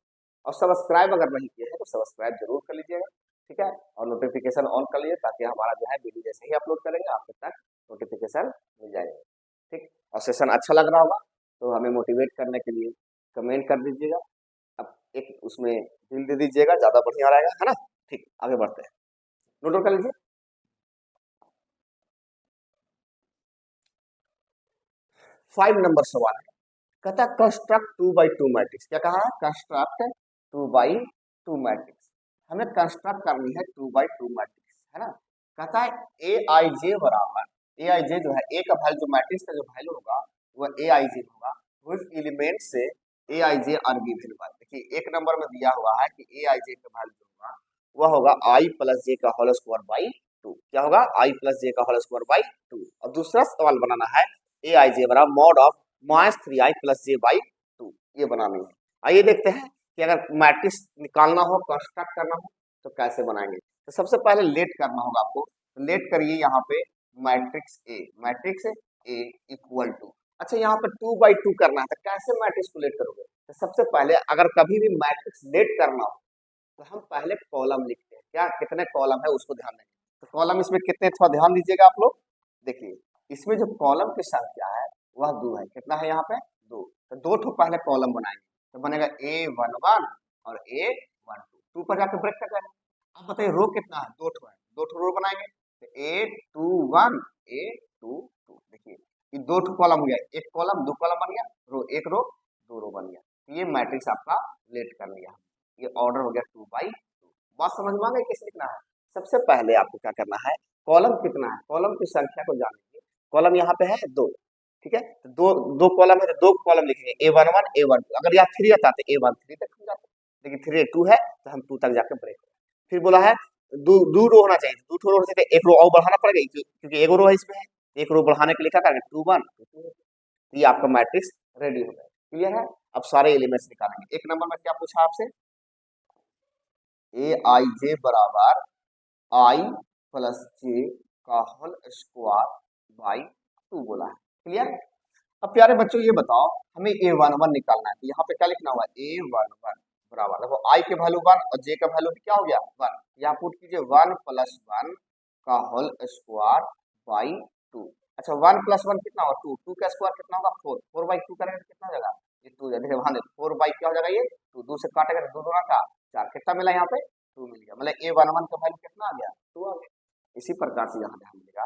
और सब्सक्राइब अगर नहीं किए हैं तो सब्सक्राइब जरूर कर लीजिएगा, ठीक है। और नोटिफिकेशन ऑन कर लीजिए, ताकि हमारा जो है वीडियो जैसे ही अपलोड करेंगे आपके तक नोटिफिकेशन मिल जाएगा, ठीक। और सेशन अच्छा लग रहा होगा तो हमें मोटिवेट करने के लिए कमेंट कर दीजिएगा, अब एक उसमें दिल दे दीजिएगा, ज़्यादा बढ़िया रहेगा, है ना। ठीक, आगे बढ़ते हैं, नोट कर लीजिए। 5 नंबर सवाल है, कहता है कंस्ट्रक्ट 2x2 मैट्रिक्स। क्या कहा है, कंस्ट्रक्ट 2x2 मैट्रिक्स। हमें कंस्ट्रक्ट करनी है 2x2 मैट्रिक्स, है ना। कहता है ए आई जे बराबर, ए आई जे जो है ए का वैल्यू, जो मैट्रिक्स का जो वैल्यू होगा वह ए आई जे होगा, उस एलिमेंट से ए आई जे आर गिवन बाय। देखिए एक नंबर में दिया हुआ है कि ए आई जे का वैल्यू होगा वह होगा आई प्लस जे का होल स्क्वायर बाई 2। क्या होगा, आई प्लस जे का होल स्क्वायर बाई 2। और दूसरा सवाल बनाना है ए आई जे बराबर mod of -3i plus J by 2, ये बनानी है। आइए देखते हैं कि अगर मैट्रिक्स निकालना हो, कंस्ट्रक्ट करना हो तो कैसे बनाएंगे। तो सबसे पहले लेट करना होगा आपको, तो लेट करिए यहाँ पे मैट्रिक्स ए इक्वल टू, अच्छा यहाँ पे 2x2 करना है, तो कैसे मैट्रिक्स को लेट करोगे। तो सबसे पहले अगर कभी भी मैट्रिक्स लेट करना हो तो हम पहले कॉलम लिखते हैं, क्या कितने कॉलम है उसको ध्यान देंगे। तो कॉलम इसमें कितने, थोड़ा ध्यान दीजिएगा आप लोग। देखिए इसमें जो कॉलम की संख्या है वह 2 है, कितना है यहाँ पे 2, तो 2 ठो पहले कॉलम बनाएंगे, तो बनेगा A11 और A12, 2 पर जाकर ब्रेक कर जाएगा। अब बताइए रो कितना है, 2 ठो है, 2 ठो रो बनाएंगे, तो A21 A22, देखिए ये 2 ठो कॉलम हो गया, एक कॉलम 2 कॉलम बन गया, एक रो 2 रो बन गया। तो ये मैट्रिक्स आपका लेट कर लिया, ये ऑर्डर हो गया 2x2। बात समझ में आ गई कैसे लिखना है। सबसे पहले आपको क्या करना है, कॉलम कितना है, कॉलम की संख्या को जानेंगे। कॉलम यहाँ पे है 2, ठीक है, तो दो कॉलम है तो दो कॉलम लिखेंगे A11 A12। अगर यहाँ 3 आता तो A1 3 तक हो जाता, लेकिन 3 2 है तो हम 2 तक जाकर ब्रेक। फिर बोला है दो रो होना चाहिए, दो रो होना चाहिए, एक रो और बढ़ाना पड़ेगा क्योंकि एक रो है इसमें, एक रो बढ़ाने के लिए क्या करेंगे 2 1 2। ये आपका मैट्रिक्स रेडी हो गया। क्लियर है? अब सारे एलिमेंट्स निकालेंगे। एक नंबर में क्या पूछा आपसे, Aij बराबर I प्लस जे का होल स्क्वायर बाई 2 बोला है। क्लियर? अब प्यारे बच्चों ये बताओ, हमें A11 निकालना है, तो यहाँ पे क्या लिखना हुआ A11 बराबर, देखो I के वैल्यू 1 और J का वैल्यू क्या हो गया 1, यहाँ पुट कीजिए 1 प्लस 1 का होल स्क्वायर बाई 2। अच्छा 1 प्लस 1 कितना होगा 2, 2 का स्क्वायर कितना होगा 4, 4 बाई 2 करेंगे कितना हो जाएगा ये 2 देखिए वहां 4 बाई क्या हो जाएगा ये 2, 2 से काटेगा 2 2 का 4, कितना मिला यहाँ पे 2 मिल गया, मतलब A11 का वैल्यू कितना आ गया 2 आ गया। इसी प्रकार से यहाँ ध्यान देगा,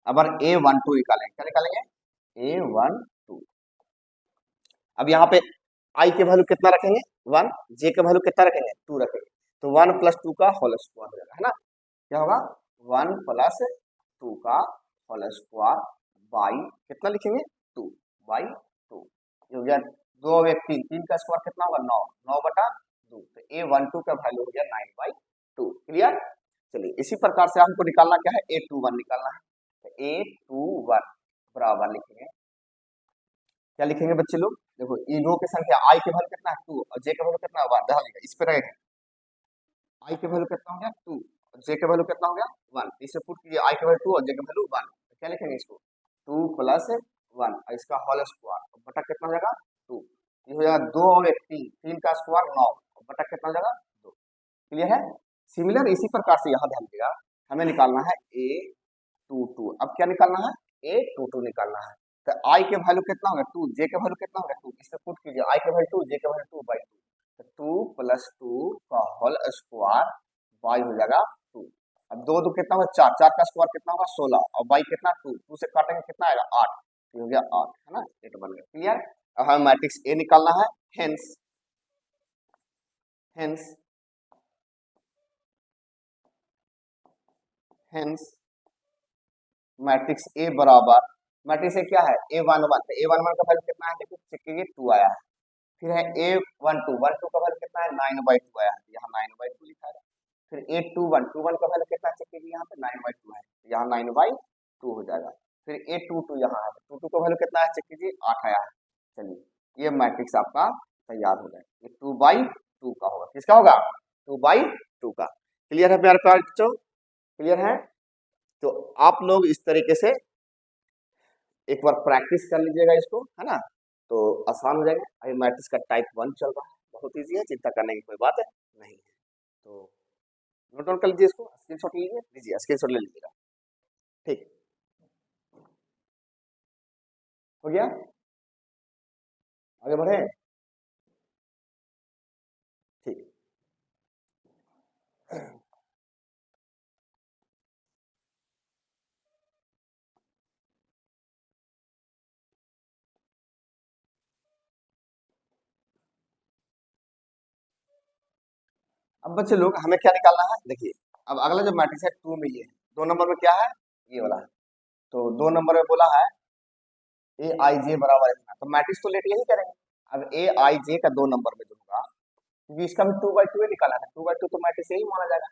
अब A12 निकालेंगे, क्या निकालेंगे A12। अब यहाँ पे I के वैल्यू कितना रखेंगे 1, J के वैल्यू कितना रखेंगे 2 रखेंगे, तो 1 प्लस 2 का होल स्क्वायर हो जाएगा, है ना, क्या होगा 1 प्लस 2 का होल स्क्वायर बाई कितना लिखेंगे 2 बाई 2, ये हो गया 2 और 1 3, 3 का स्क्वायर कितना होगा 9, 9 बटा 2, तो A12 का वैल्यू हो गया 9 बाई 2। क्लियर? चलिए इसी प्रकार से हमको निकालना क्या है A21 निकालना है, तो A21 बराबर लिखेंगे, क्या लिखेंगे बच्चे लोग, देखो इन रो की संख्या I के वैल्यू कितना है 2 और J का वैल्यू कितना है 1, ध्यान देगा इस पे रहेगा, I के वैल्यू कितना हो गया 2 और J का वैल्यू कितना हो गया 1, इसे पुट कीजिए I के वैल्यू 2 और J का वैल्यू 1, तो क्या लिखेंगे इसको 2 प्लस 1 और इसका होल स्क्वायर बटा कितना हो जाएगा 2, ये हो जाएगा 2 और 1 3, 3 का स्क्वायर 9 और बटा कितना हो जाएगा 2। क्लियर है? सिमिलर इसी प्रकार से यहाँ ध्यान देगा, हमें निकालना है A22। अब क्या निकालना है A22 निकालना है, तो I के वैल्यू कितना होगा 2, J के वैल्यू कितना होगा 2, इससे पुट कीजिए I के वैल्यू 2 J के वैल्यू 2 बाई 2, तो 2 प्लस 2 का होल स्क्वायर बाई हो जाएगा 2। अब 2 2 कितना होगा 4, 4 का स्क्वायर कितना होगा 16 और बाई कितना 2, 2 से काटेंगे कितना आएगा 8, ये हो गया 8, है ना, 8 बन गया। क्लियर? अब हमें मैट्रिक्स A निकालना है, hence hence hence matrix A बराबर, मैट्रिक्स A क्या है A11, तो A11 का वैल्यू कितना है देखो चेक कीजिए 2 आया है, फिर है A12, 12 का वैल्यू कितना है 9/2 आया है, यहाँ 9/2 लिखा है, फिर A21, 21 का वैल्यू कितना चेक कीजिए यहाँ पे 9/2 है, यहाँ 9/2 हो जाएगा, फिर A22 यहाँ है, 22 का वैल्यू कितना है चेक कीजिए 8 आया है। चलिए ये मैट्रिक्स आपका तैयार हो जाएगा, ये 2/2 का होगा, किसका होगा 2/2 का। क्लियर है प्यारे प्यारे बच्चों? क्लियर है? तो आप लोग इस तरीके से एक बार प्रैक्टिस कर लीजिएगा इसको, है ना, तो आसान हो जाएगा। अभी मैट्रिक्स का टाइप 1 चल रहा है, बहुत इजी है, चिंता करने की कोई बात है नहीं है। तो नोट डाउन कर लीजिए, इसको स्क्रीनशॉट लीजिए स्क्रीनशॉट ले लीजिएगा। ठीक हो गया, आगे बढ़े। ठीक अब बच्चे लोग हमें क्या निकालना है, देखिए अब अगला जो मैट्रिक्स है 2 में ये है, 2 नंबर में क्या है ये वाला है, तो 2 नंबर में बोला है Aij बराबर इतना, तो मैट्रिक्स तो लेट यही करेंगे। अब Aij का 2 नंबर में जो होगा, क्योंकि इसका भी 2/2 ही निकालना है, 2/2 तो मैट्रिक्स यही माना जाएगा,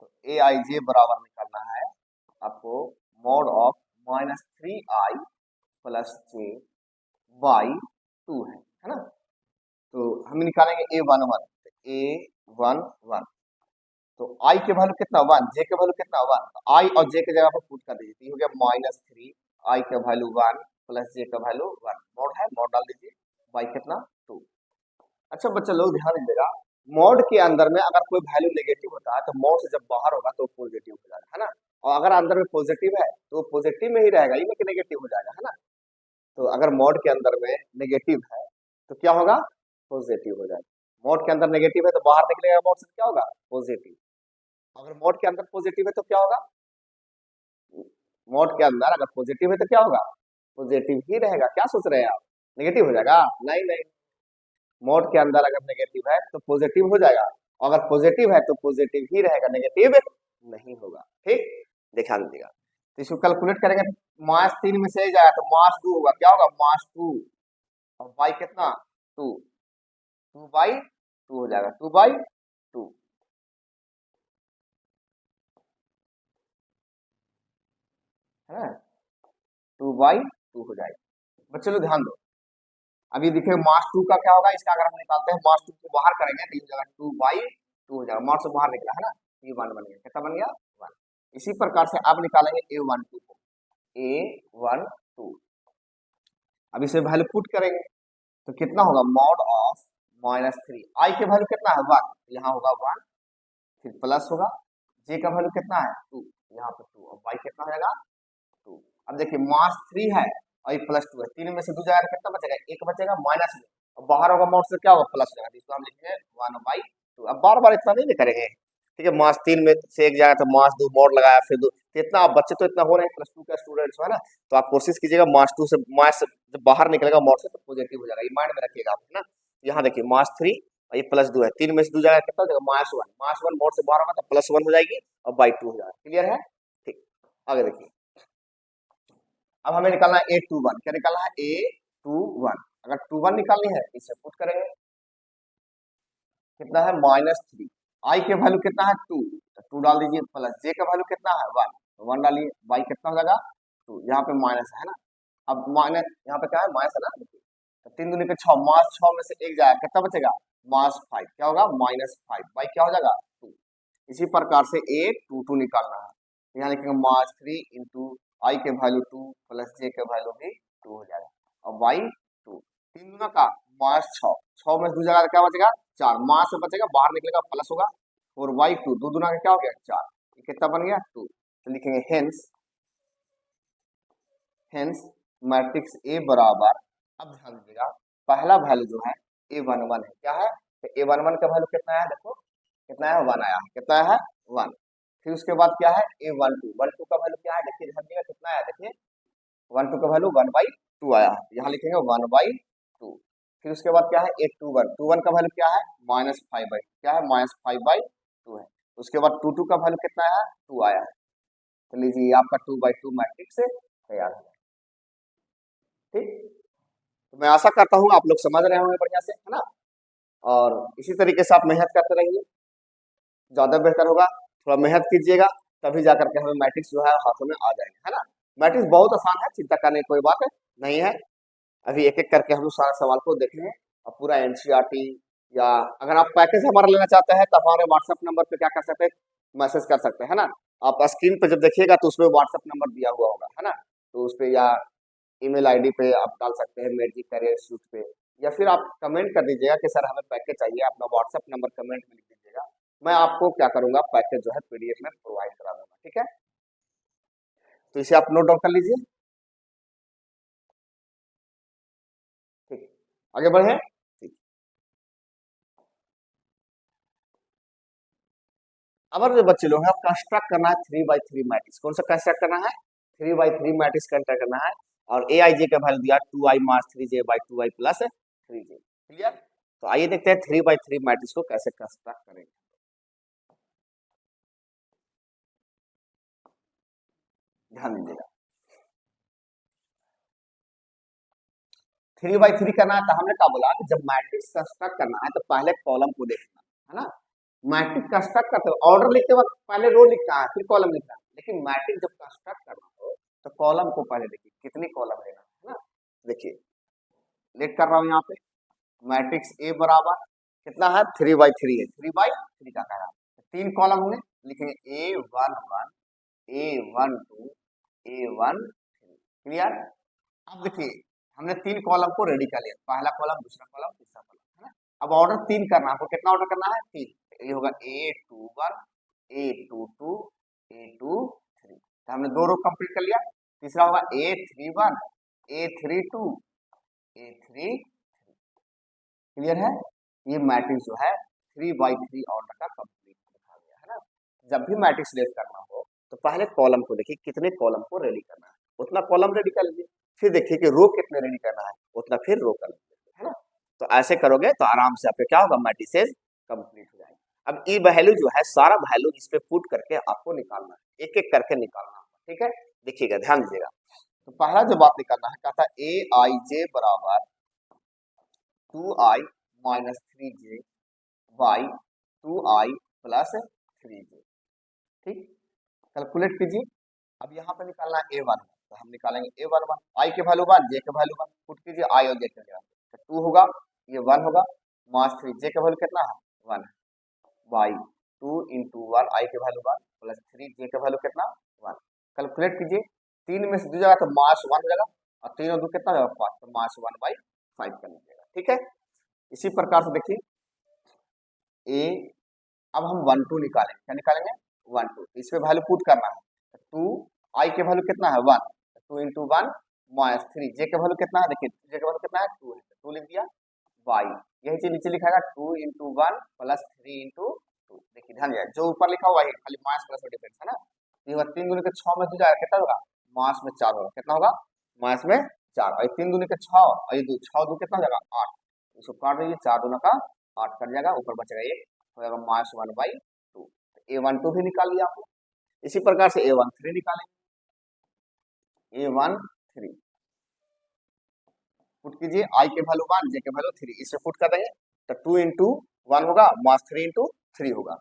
तो Aij बराबर निकालना है आपको mod of -3i plus j by 2 है ना, तो हम निकालेंगे A11, A11, तो I के वैल्यू कितना 1, J के वैल्यू कितना 1, तो I और J के जगह पर पुट कर दीजिए, तो हो गया -3 I का वैल्यू 1 प्लस J का वैल्यू 1, मॉड है मॉड डाल दीजिए बाई कितना 2। अच्छा बच्चा लोग ध्यान दीजिएगा, मॉड के अंदर में अगर कोई वैल्यू नेगेटिव होता है तो मॉड से जब बाहर होगा तो पॉजिटिव हो जाएगा, है ना, और अगर अंदर में पॉजिटिव है तो पॉजिटिव में ही रहेगा, ये नहीं कि नेगेटिव हो जाएगा, है ना, तो अगर मॉड के अंदर में नेगेटिव है तो क्या होगा पॉजिटिव हो जाएगा, मॉड के अंदर नेगेटिव है तो बाहर निकलेगा मॉड से क्या होगा पॉजिटिव, अगर मॉड के अंदर पॉजिटिव है तो क्या होगा, मॉड के अंदर अगर पॉजिटिव है तो क्या होगा पॉजिटिव ही रहेगा, क्या सोच रहे हैं आप नेगेटिव हो जाएगा, नहीं नहीं, मॉड के अंदर अगर नेगेटिव है तो पॉजिटिव हो जाएगा, अगर पॉजिटिव है तो पॉजिटिव ही रहेगा, नेगेटिव नहीं होगा। ठीक ध्यान दीजिएगा, तो इसको कैलकुलेट करेंगे तो मास 3 में से जाएगा तो मास 2 होगा, क्या होगा मास 2, और बाई कितना 2, 2/2 हो जाएगा, 2/2 है ना, 2/2 हो जाएगा। बच्चे लोग ध्यान दो, अभी देखिए मास 2 का क्या होगा, इसका अगर हम निकालते हैं मास 2 को बाहर करेंगे तो ये हो जाएगा 2/2 हो जाएगा, मास से बाहर निकला है ना, ये 1 बन गया, कितना बन गया 1। इसी प्रकार से अब निकालेंगे A12 को, A12 अब इसे वैल्यू पुट करेंगे तो कितना होगा मॉड ऑफ -3, आई के वैल्यू कितना है 1, यहाँ होगा 1, फिर प्लस होगा, जे का वैल्यू कितना है 2, यहाँ पे 2, और वाई कितना हो जाएगा 2। अब देखिए मास 3 है और ये +2 है, 3 में से 2 जाएगा तो कितना बचेगा, 1 बचेगा माइनस में, और बाहर होगा मॉड से क्या होगा प्लस हो जाएगा, तो इसको हम लिखेंगे 1/2। अब बार बार इतना नहीं करेंगे, ठीक है, मास 3 में से 1 जाएगा तो मास 2 मॉड लगाया फिर 2, तो इतना आप बच्चे तो इतना हो रहे हैं +2 का स्टूडेंट्स है ना, तो आप कोशिश कीजिएगा मास 2 से मास जब बाहर निकलेगा मॉड से तो पॉजिटिव हो जाएगा, ये माइंड में रखिएगा आप ना। यहाँ देखिए मास 3 और ये +2 है, 3 में से 2 जाएगा कितना हो जाएगा -1, -1 मॉड से बाहर होगा तो +1 हो जाएगी और बाई 2 हो जाएगा, क्लियर है, ठीक। आगे देखिए अब हमें निकालना है A21, क्या निकालना है A21, अगर 21 निकालनी है इसे पुट करेंगे, कितना है -3, आई के वैल्यू कितना है 2, तो 2 डाल दीजिए, प्लस जे का वैल्यू कितना है 1, तो 1 डालिए, वाई कितना हो जाएगा 2, यहाँ पे माइनस है ना, अब माइनस यहाँ पे क्या है माइनस है ना, तो 3 दूनी के 6, मास 6 में से 1 जाएगा कितना बचेगा -5, क्या होगा -5, वाई क्या हो जाएगा 2। इसी प्रकार से A22 निकालना है, यहाँ लिखेंगे -3 इंटू आई के वैल्यू 2 प्लस जे के वैल्यू भी 2 हो जाएगा, और वाई 2, 3 गुना का -6, 6 में से 2 जाएगा क्या बचेगा 4, मास से बचेगा बाहर निकलेगा प्लस होगा, और वाई 2, 2 दुना का क्या हो गया 4, ये कितना बन गया 2, तो लिखेंगे हेंस मैट्रिक्स ए बराबर, अब ध्यान दीजिएगा पहला वैल्यू जो है A11 है, क्या है तो A11 का वैल्यू कितना है, देखो कितना है 1 आया है, कितना है 1, फिर उसके बाद क्या है A12, 12 का वैल्यू क्या है देखिए, ध्यान दीजिएगा कितना है, देखिए 12 का वैल्यू 1/2 आया है, यहाँ लिखेंगे 1/2, फिर उसके बाद क्या है A21, 21 का वैल्यू क्या है -5/2, क्या है -5/2 है, उसके बाद 22 का वैल्यू कितना है 2 आया है, तो लीजिए आपका 2/2 मैट्रिक्स तैयार है, ठीक। तो मैं आशा करता हूँ आप लोग समझ रहे होंगे बढ़िया से, है ना, और इसी तरीके से आप मेहनत करते रहिए, ज्यादा बेहतर होगा, थोड़ा मेहनत कीजिएगा तभी जाकर के हमें मैट्रिक्स जो है हाथों में आ जाएंगे, है ना। मैट्रिक्स बहुत आसान है, चिंता करने की कोई बात नहीं है, अभी एक एक करके हम लोग सारे सवाल को देखेंगे, और पूरा एनसीईआरटी, या अगर आप पैकेज हमारा लेना चाहते हैं तो हमारे व्हाट्सएप नंबर पे क्या कर सकते हैं, मैसेज कर सकते हैं, है ना, आप स्क्रीन पे जब देखिएगा तो उसमें व्हाट्सएप नंबर दिया हुआ होगा, है ना, तो उस पे या ईमेल आईडी पे आप डाल सकते हैं मैजिक करियर इंस्टीट्यूट पे, या फिर आप कमेंट कर दीजिएगा कि सर हमें पैकेज चाहिए, अपना व्हाट्सएप नंबर कमेंट में लिख दीजिएगा, मैं आपको क्या करूंगा पैकेज जो है पीडीएफ में प्रोवाइड करा दूंगा, ठीक है, तो इसे आप नोट डाउन कर लीजिए, ठीक, आगे बढ़े, ठीक। अब जो बच्चे लोग हैं कंस्ट्रक्ट करना है 3/3 मैट्रिक्स, कौन सा कंस्ट्रक्ट करना है 3/3 मैट्रिक्स कंस्ट्रक्ट करना है, और ए आई जे का वैल्यू दिया 2i मास 3j/2i प्लस 3j, क्लियर। तो आइए देखते हैं 3/3 मैट्रिक्स को कैसे कंस्ट्रक्ट करेंगे, ध्यान दीजिएगा 3/3 करना है, तो हमने क्या बोला कि जब मैट्रिक्स कंस्ट्रक्ट करना है तो पहले कॉलम को देखना है ना, मैट्रिक्स कंस्ट्रक्ट करते वक्त ऑर्डर लिखते वक्त पहले रो लिखना है फिर कॉलम लिखना है, लेकिन मैट्रिक्स जब कंस्ट्रक्ट करना हो तो कॉलम को पहले देखिए कितनी कॉलम लेना है ना, देखिए लेट कर रहा हूँ यहाँ पे, मैट्रिक्स ए बराबर कितना है 3/3 है, 3/3 का कह रहा है, 3 कॉलम में लिखेंगे A11, A12, A13, क्लियर। अब देखिए हमने 3 कॉलम को रेडी कर लिया, पहला कॉलम दूसरा कॉलम तीसरा कॉलम, है ना, अब ऑर्डर 3 करना है, आपको कितना ऑर्डर करना है 3, ये होगा A21, A22, A23, तो हमने 2 रो कंप्लीट कर लिया, तीसरा होगा A31, A32, A33, क्लियर है, ये मैट्रिक्स जो है 3/3 ऑर्डर का कंप्लीट लिखा गया है ना। जब भी मैट्रिक्स रेडी करना हो तो पहले कॉलम को देखिए कितने कॉलम को रेडी करना है, उतना कॉलम रेडी कर लीजिए, फिर देखिए कि रो कितने रेडी करना है उतना फिर रो कर लीजिए, है ना, तो ऐसे करोगे तो आराम से आपके क्या होगा मैट्रिसेस कंप्लीट हो जाएंगे। अब ई वैल्यू जो है सारा वैल्यू इस पे पुट करके आपको निकालना है, एक एक करके निकालना है, ठीक है। देखिएगा, ध्यान दीजिएगा। तो पहला जो बात निकालना है, कहता है ए आई जे बराबर 2i minus 3j by 2i plus 3j। ठीक, कैलकुलेट कीजिए। अब यहाँ पे निकालना है a1, तो हम निकालेंगे a11, आई के वैल्यू 1, जे के वैल्यू 1, पुट कीजिए आई और जे के जगह, तो 2 होगा, ये 1 होगा, मास 3, जे के वैल्यू कितना है 1 है, बाई 2 इंटू 1 आई के वैल्यू 1 प्लस 3 जे के वैल्यू कितना 1। कैलकुलेट कीजिए, 3 में से 2 जाएगा तो मास 1 हो जाएगा, और 3 और 2 कितना जाएगा 5, तो मास 1/5 कर लीजिएगा। ठीक है, इसी प्रकार से देखिए ए, अब हम 1 2 निकालेंगे, क्या निकालेंगे 1 2, इस पे वैल्यू पुट करना है, 2 आई के वैल्यू कितना है 1, 2 इंटू 1 माइनस 3, जे के वैल्यू कितना है, देखिए जे के वैल्यू कितना है 2 है, 2 लिख दिया, बाई यही चीज नीचे लिखाएगा 2 इंटू 1 प्लस 3 इंटू 2। देखिए ध्यान दिया, जो ऊपर लिखा हुआ है खाली मास प्लस में डिफरेंस है ना, ये होगा 3 दूनी के 6 में 2 जाएगा, कितना होगा मास में 4 होगा, कितना होगा मास में 4, और 3 दूनी के 6 और ये 2 6 2 कितना हो जाएगा 8, इसको काट दीजिए, 4 दूना का 8 कट जाएगा, ऊपर बचेगा 1, हो जाएगा माइनस 1/2। a12 भी निकाल लिया आपने। इसी प्रकार से a13 निकालेंगे, a13 पुट कीजिए, आई के वैल्यू 1, जे के वैल्यू 3, इसे पुट कर देंगे, तो 2 इंटू 1 होगा माइनस 3 इंटू 3 होगा,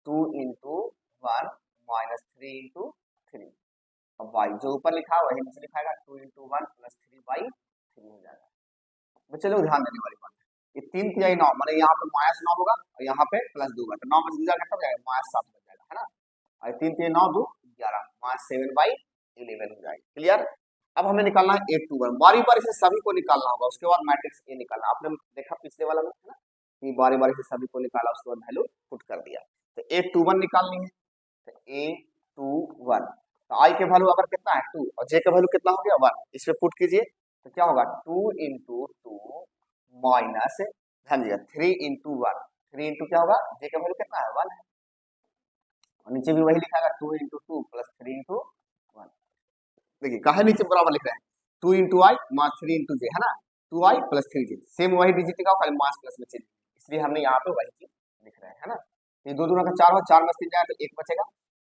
2 इंटू 1 माइनस 3 इंटू 3, अब y जो ऊपर लिखा है वही नीचे लिखाएगा, 2 इंटू 1 प्लस 3/3 हो जाएगा। बच्चे लोग ध्यान देने वाली बात है, ये 3 3 9, माने यहाँ पे माइनस 9 होगा और यहाँ पे प्लस 2 होगा, तो 9 में से 2 जाएगा कितना हो जाएगा माइनस 7 हो जाएगा, है ना, और 3 3 9 2 11 माइनस 7/11 हो जाएगा। क्लियर। अब हमें निकालना है a21, बारी बारी से सभी को निकालना होगा, उसके बाद मैट्रिक्स ए निकालना, आपने देखा पिछले वाला में है ना, कि बारी बारी से सभी को निकाला, उसके बाद वैल्यू पुट कर दिया, तो a21 निकालनी है, तो a21, तो आई के वैल्यू अगर कितना है 2 और जे का वैल्यू कितना हो गया 1, इस पे पुट कीजिए, तो क्या होगा 2 इंटू 2 माइनस, ध्यान दीजिए 3 इंटू 1, 3 इंटू क्या होगा जे का वैल्यू कितना है 1 है, और नीचे भी वही लिखाएगा 2 इंटू 2 प्लस 3 इंटू 1। देखिए कहा नीचे बराबर लिख रहे हैं 2 इंटू आई माइनस 3 इंटू जे, है ना, 2i प्लस 3j, सेम वही डिजिट का खाली माइनस प्लस में चेंज, इसलिए हमने यहाँ पे वही चीज लिख रहे हैं, है ना। ये 2 दूना का 4 हो, 4 में 3 जाएगा तो 1 बचेगा,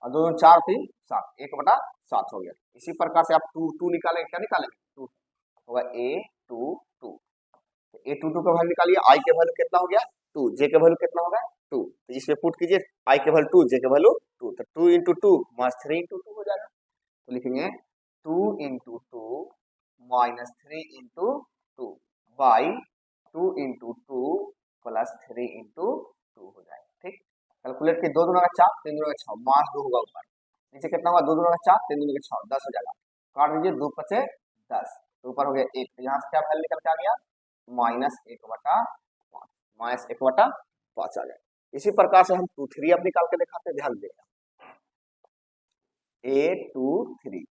और 2 दूना 4 3 7, 1/7 हो गया। इसी प्रकार से आप 2 2 निकालेंगे, क्या निकालेंगे 2 होगा a22, a22 का वैल्यू निकालिए, आई के वैल्यू कितना हो गया 2, जे के वैल्यू कितना होगा 2, तो इसमें पुट कीजिए, आई के वैल्यू 2, जे के वैल्यू 2, तो 2 इंटू 2 माइनस 3 इंटू 2 हो जाएगा, तो लिखेंगे 2 into 2 minus 3 into 2 by 2 into 2 plus 3 into 2 हो जाएगा। ठीक, कैलकुलेट के 2 दूना का 4, 3 दूना का 6, मास 2 होगा ऊपर, नीचे कितना होगा 2 दूना का 4, 3 दूना का 6, 10 हो जाएगा, काट दीजिए 2 5 10, तो ऊपर हो गया 1, तो यहाँ से क्या वैल्यू निकल के आ गया माइनस 1/5, माइनस 1/5 आ जाएगा। इसी प्रकार से हम 2 3 अब निकाल के दिखाते हैं, ध्यान देगा a23,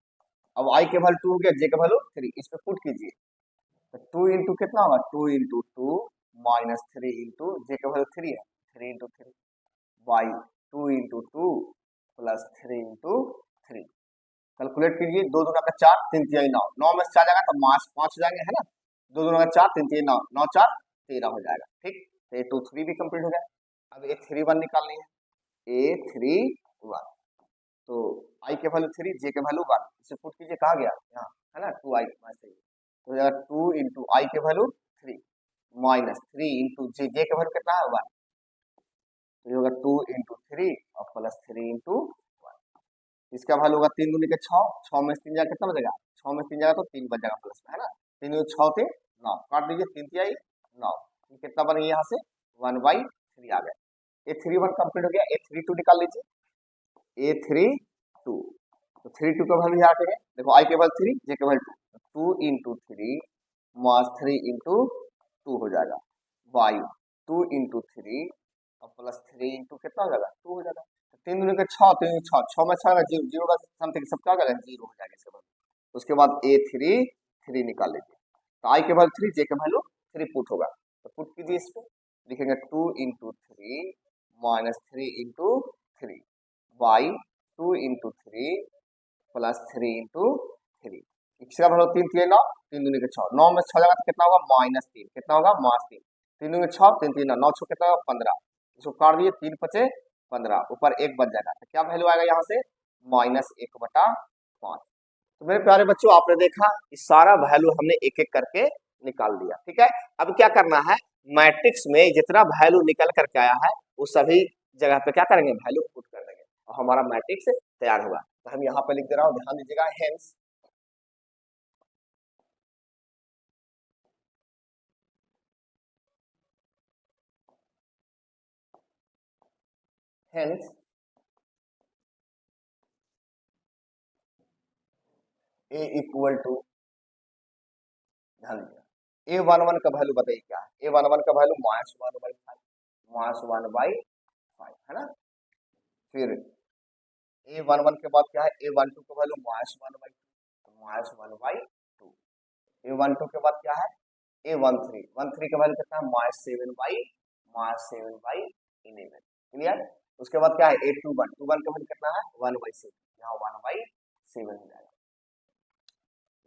अब आई के वैल्यू 2 हो गया, जे के वैल्यू 3, इस पे पुट कीजिए, तो 2 इंटू कितना होगा 2 इंटू 2 माइनस 3 इंटू जे के वैल्यू 3 है, 3 into 3 by 2 into 2 plus 3 into 3। Calculate कीजिए, 2 दूना का 4, 3 3 9, 9 में से 4 जाएगा तो मास 5 हो जाएंगे, है ना, 2 दूना का 4, 3 3 9, 9 4 13 हो जाएगा। ठीक, तो ये 2 3 भी कंप्लीट हो गया। अब a31 निकालनी है, a31, तो आई के वैल्यू 3, जे के वैल्यू 1, इसे पुट कीजिए, कहा गया यहाँ, है ना 2i माइनस 3, तो जाएगा 2 इंटू आई के वैल्यू 3 माइनस 3 इंटू जे, जे के वैल्यू कितना है 1, तो ये होगा 2 इंटू 3 और प्लस 3 इंटू 1, इसका वैल्यू होगा 3 दूनी के 6, 6 में 3 जाएगा कितना बचेगा, 6 में 3 जाएगा तो 3 बच जाएगा प्लस में, है ना, 3 6 थे 9, काट दीजिए 3 3 9, कितना बन गया यहाँ से 1/3 आ गया। a31 कंप्लीट हो गया, a32 निकाल लीजिए, a32, तो 32 का वैल्यू यहाँ पे है, देखो आई के वैल्यू 3, जे के वैल्यू 2, 2 इंटू 3 माइनस 3 इंटू 2 हो जाएगा, बाई 2 इंटू 3 और प्लस 3 इंटू कितना हो जाएगा 2 हो जाएगा, तो 3 दूनी के 6, 3 6, 6 में 6 जीरो जीरो का समथिंग सब क्या हो जाएगा 0 हो जाएगा इसके बाद। उसके बाद a33 निकाल लीजिए, तो आई के वैल्यू 3, जे के वैल्यू 3 पुट होगा, तो पुट कीजिए, इस पे लिखेंगे 2 into 3 minus 3 into 3 by 2 into 3 plus 3 into 3, इसका वैल्यू 3 3 9, 3 दूनी के 6, 9 में 6 जाएगा तो कितना होगा माइनस 3, कितना होगा माइनस 3, 3 दूनी के 6, 3 3 9 6 कितना होगा 15, इसको काट दिए 3 5 15, ऊपर 1 बच जाएगा, तो क्या वैल्यू आएगा यहाँ से माइनस 1/5। तो मेरे प्यारे बच्चों आपने देखा कि सारा वैल्यू हमने एक एक करके निकाल दिया। ठीक है, अब क्या करना है, मैट्रिक्स में जितना वैल्यू निकल करके आया है वो सभी जगह पे क्या करेंगे, वैल्यू पुट कर देंगे और हमारा मैट्रिक्स तैयार होगा। तो हम यहाँ पे लिख दे रहा हूँ, ध्यान दीजिएगा, hence hence A equal to, ध्यान दीजिएगा, ए वन वन का वैल्यू बताइए क्या है, ए वन वन का वैल्यू -1/5, -1/5 है ना। फिर ए वन वन के बाद क्या है, ए वन टू का वैल्यू -1/2, ए वन टू के बाद क्या है, ए वन थ्री का वैल्यू कितना है, -7/11। क्लियर। उसके बाद क्या है, ए टू वन का वैल्यू कितना है, 1/7, यहाँ 1/7 हो जाएगा।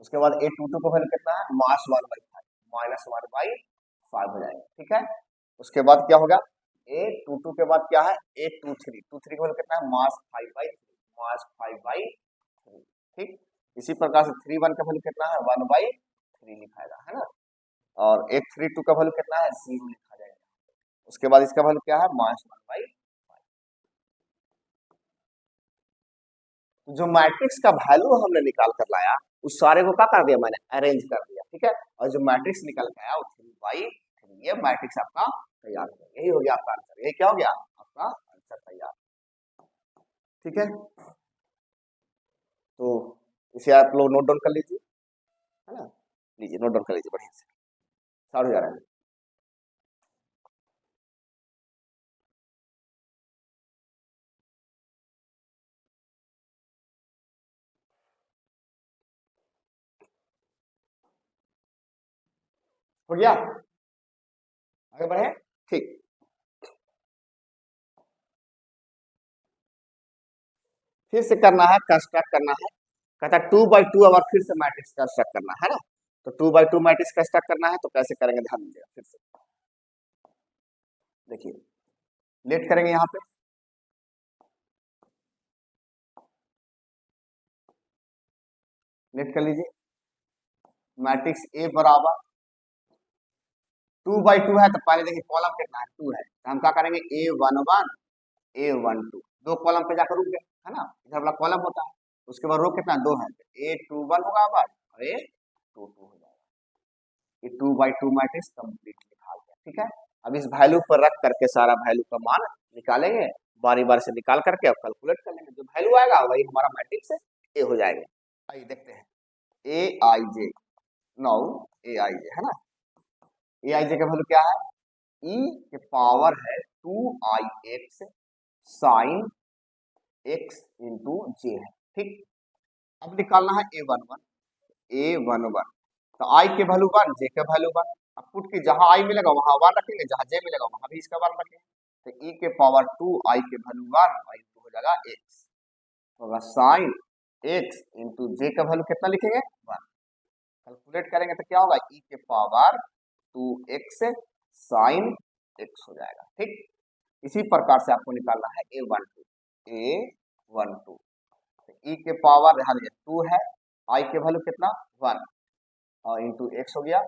उसके बाद ए टू का वैल्यू कितना है, -1/5 हो जाएगा। ठीक है, उसके बाद क्या होगा, ए टू के बाद क्या है, ए टू थ्री का वैल्यू कितना है, -5/3। ठीक, इसी प्रकार से 3 1 का वैल्यू कितना है, 1/3 लिखाएगा, है ना। और 8 3 2 का वैल्यू कितना है, 0 लिखा जाएगा। उसके बाद इसका वैल्यू क्या है, -1/5। जो मैट्रिक्स का वैल्यू हमने निकाल कर लाया उस सारे को क्या कर दिया, मैंने अरेंज कर दिया। ठीक है, और जो मैट्रिक्स निकल के आया वो 3/3, ये मैट्रिक्स आपका तैयार हो गया। यही हो गया आपका आंसर, ये क्या हो गया, आपका आंसर तैयार। ठीक है, तो इसे आप लोग नोट डाउन कर लीजिए, है ना, लीजिए नोट डाउन कर लीजिए बढ़िया से, साढ़े 11 में। हो गया, आगे बढ़े। ठीक, फिर से करना है, कंस्ट्रक्ट करना है। कहता है 2/2 अवर फिर से मैट्रिक्स कंस्ट्रक्ट करना है ना। तो 2/2 मैट्रिक्स कंस्ट्रक्ट करना है, तो कैसे करेंगे, ध्यान दीजिएगा। फिर से देखिए, लेट करेंगे यहाँ पे, लेट कर लीजिए। मैट्रिक्स ए बराबर 2/2 है, तो पहले देखिए कॉलम कितना है, 2 है, तो हम क्या करेंगे, A11 A12, दो कॉलम पे जाकर रुक गए, है ना, इधर वाला कॉलम होता है। उसके बाद रो कितना, 2 है, तो A21 होगा आवाज और A22 हो जाएगा। ये 2/2 मैट्रिक्स कंप्लीट निकाल गया। ठीक है, अब इस वैल्यू पर रख करके सारा वैल्यू का मान निकालेंगे, बारी बारी से निकाल करके अब कैलकुलेट कर लेंगे, जो वैल्यू आएगा वही हमारा मैट्रिक्स ए हो जाएगा। आइए देखते हैं, AIJ, नाउ AIJ है ना, AIJ का वैल्यू क्या है, ई के पावर है 2IX साइन x इंटू जे है। ठीक, अब निकालना है A11, तो आई के वैल्यू 1, जे के वैल्यू 1। अब पुट की जहां आई मिलेगा वहां 1 रखेंगे, जहां जे मिलेगा वहां भी इसका 1 रखेंगे। तो ई के पावर 2 आई के वैल्यू 1 और इंटू हो जाएगा x, होगा साइन x इंटू जे का वैल्यू कितना लिखेंगे, 1। कैलकुलेट करेंगे तो क्या होगा, ई के पावर 2x साइन x हो जाएगा। ठीक, इसी प्रकार से आपको निकालना है A12 ई के पावर, यहाँ 2 है, आई के वैल्यू कितना 1 और इंटू एक्स हो गया,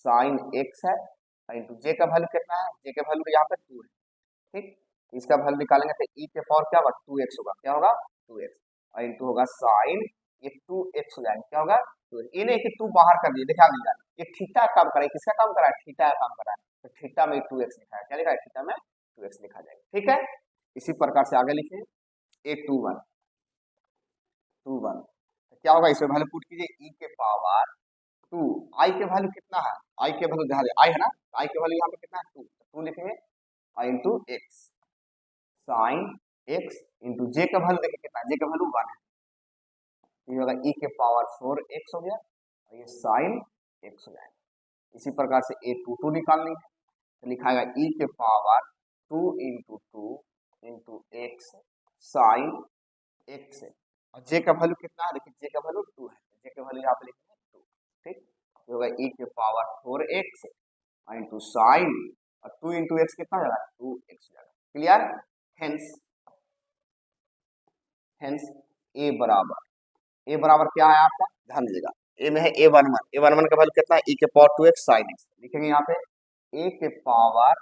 साइन एक्स है, इंटू जे का वैल्यू कितना है, जे का वैल्यू यहाँ पे 2 है। ठीक, इसका वैल्यू निकालेंगे तो ई के पावर क्या होगा, 2x होगा, क्या होगा 2x और इंटू होगा साइन, ये 2x हो जाएगा, क्या होगा 2x। ये नहीं कि 2 बाहर कर दिए, देखा नहीं, ये थीटा काम करा है, किसका काम करा है, थीटा का काम करा है, तो थीटा में 2x लिखा है, क्या लिखा है, थीटा में 2x लिखा जाएगा। ठीक है, इसी प्रकार से आगे लिखे A21 क्या होगा, इसमें वैल्यू पुट कीजिए, ई के पावर 2, आई के वैल्यू कितना है, आई के वैल्यू ध्यान आई है ना, आई के वैल्यू यहाँ पे कितना है 2, 2 लिखेंगे और into X sine X into J का वैल्यू देखिए कितना, जे का वैल्यू 1 है, ये होगा ई के पावर 4x हो गया और ये साइन x हो जाएगा। इसी प्रकार से A22 निकालनी है, तो लिखाएगा ई के power 2 into 2 into X sine x है और जे का वैल्यू कितना है, देखिए जे का वैल्यू 2 है, जे का वैल्यू यहाँ पे लिखेंगे 2। ठीक, तो होगा ई के पावर 4x इंटू साइन और 2 इंटू एक्स कितना हो जाएगा, 2x हो जाएगा। क्लियर, हेंस हेंस ए बराबर ए बराबर क्या है आपका, ध्यान दीजिएगा, ए में है ए वन वन का वैल्यू कितना है, ई के पावर 2x साइन एक्स, लिखेंगे यहाँ पे ए के पावर,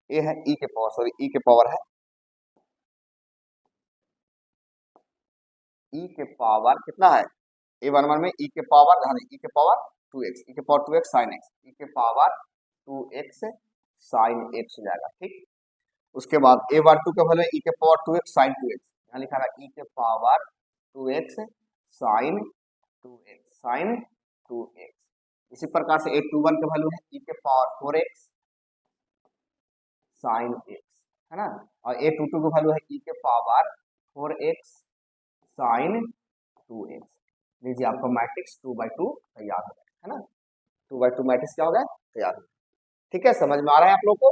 ए है ई के पावर, सॉरी ई के पावर है, ई के पावर कितना है, ए 1 1 में ई के पावर, ध्यान ई के पावर 2x, ई के पावर 2x साइन एक्स, ई के पावर 2x साइन एक्स हो जाएगा, ठीक। उसके बाद a12 का वैल्यू ई के पावर 2x साइन 2x, यहाँ लिखा है ई के power 2x sign 2x sign 2x। इसी प्रकार से a21 का वैल्यू है ई के पावर 4x साइन x, है ना, और a22 का वैल्यू है ई के पावर 4x साइन 2x। लीजिए आपका मैट्रिक्स 2/2 तैयार हो गया, है ना, 2/2 मैट्रिक्स क्या हो गया, तैयार हो गया, ठीक है। समझ में आ रहा है आप लोग को,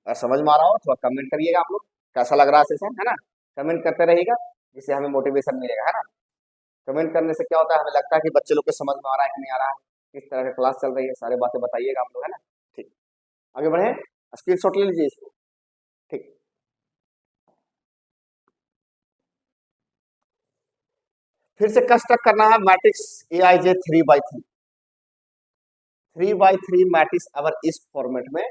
अगर समझ में आ रहा हो तो कमेंट करिएगा आप लोग, कैसा लग रहा है सेशन, है ना, कमेंट करते रहिएगा जिससे हमें मोटिवेशन मिलेगा, है ना। कमेंट करने से क्या होता है, हमें लगता है कि बच्चे लोग को समझ में आ रहा है कि नहीं आ रहा है, किस तरह का क्लास चल रही है, सारी बातें बताइएगा आप लोग, है ना। ठीक, आगे बढ़े, स्क्रीनशॉट ले लीजिए इसको, ठीक। फिर से कंस्ट्रक्ट करना है मैट्रिक्स AIJ 3/3, 3/3 मैट्रिक्स अगर इस फॉर्मेट में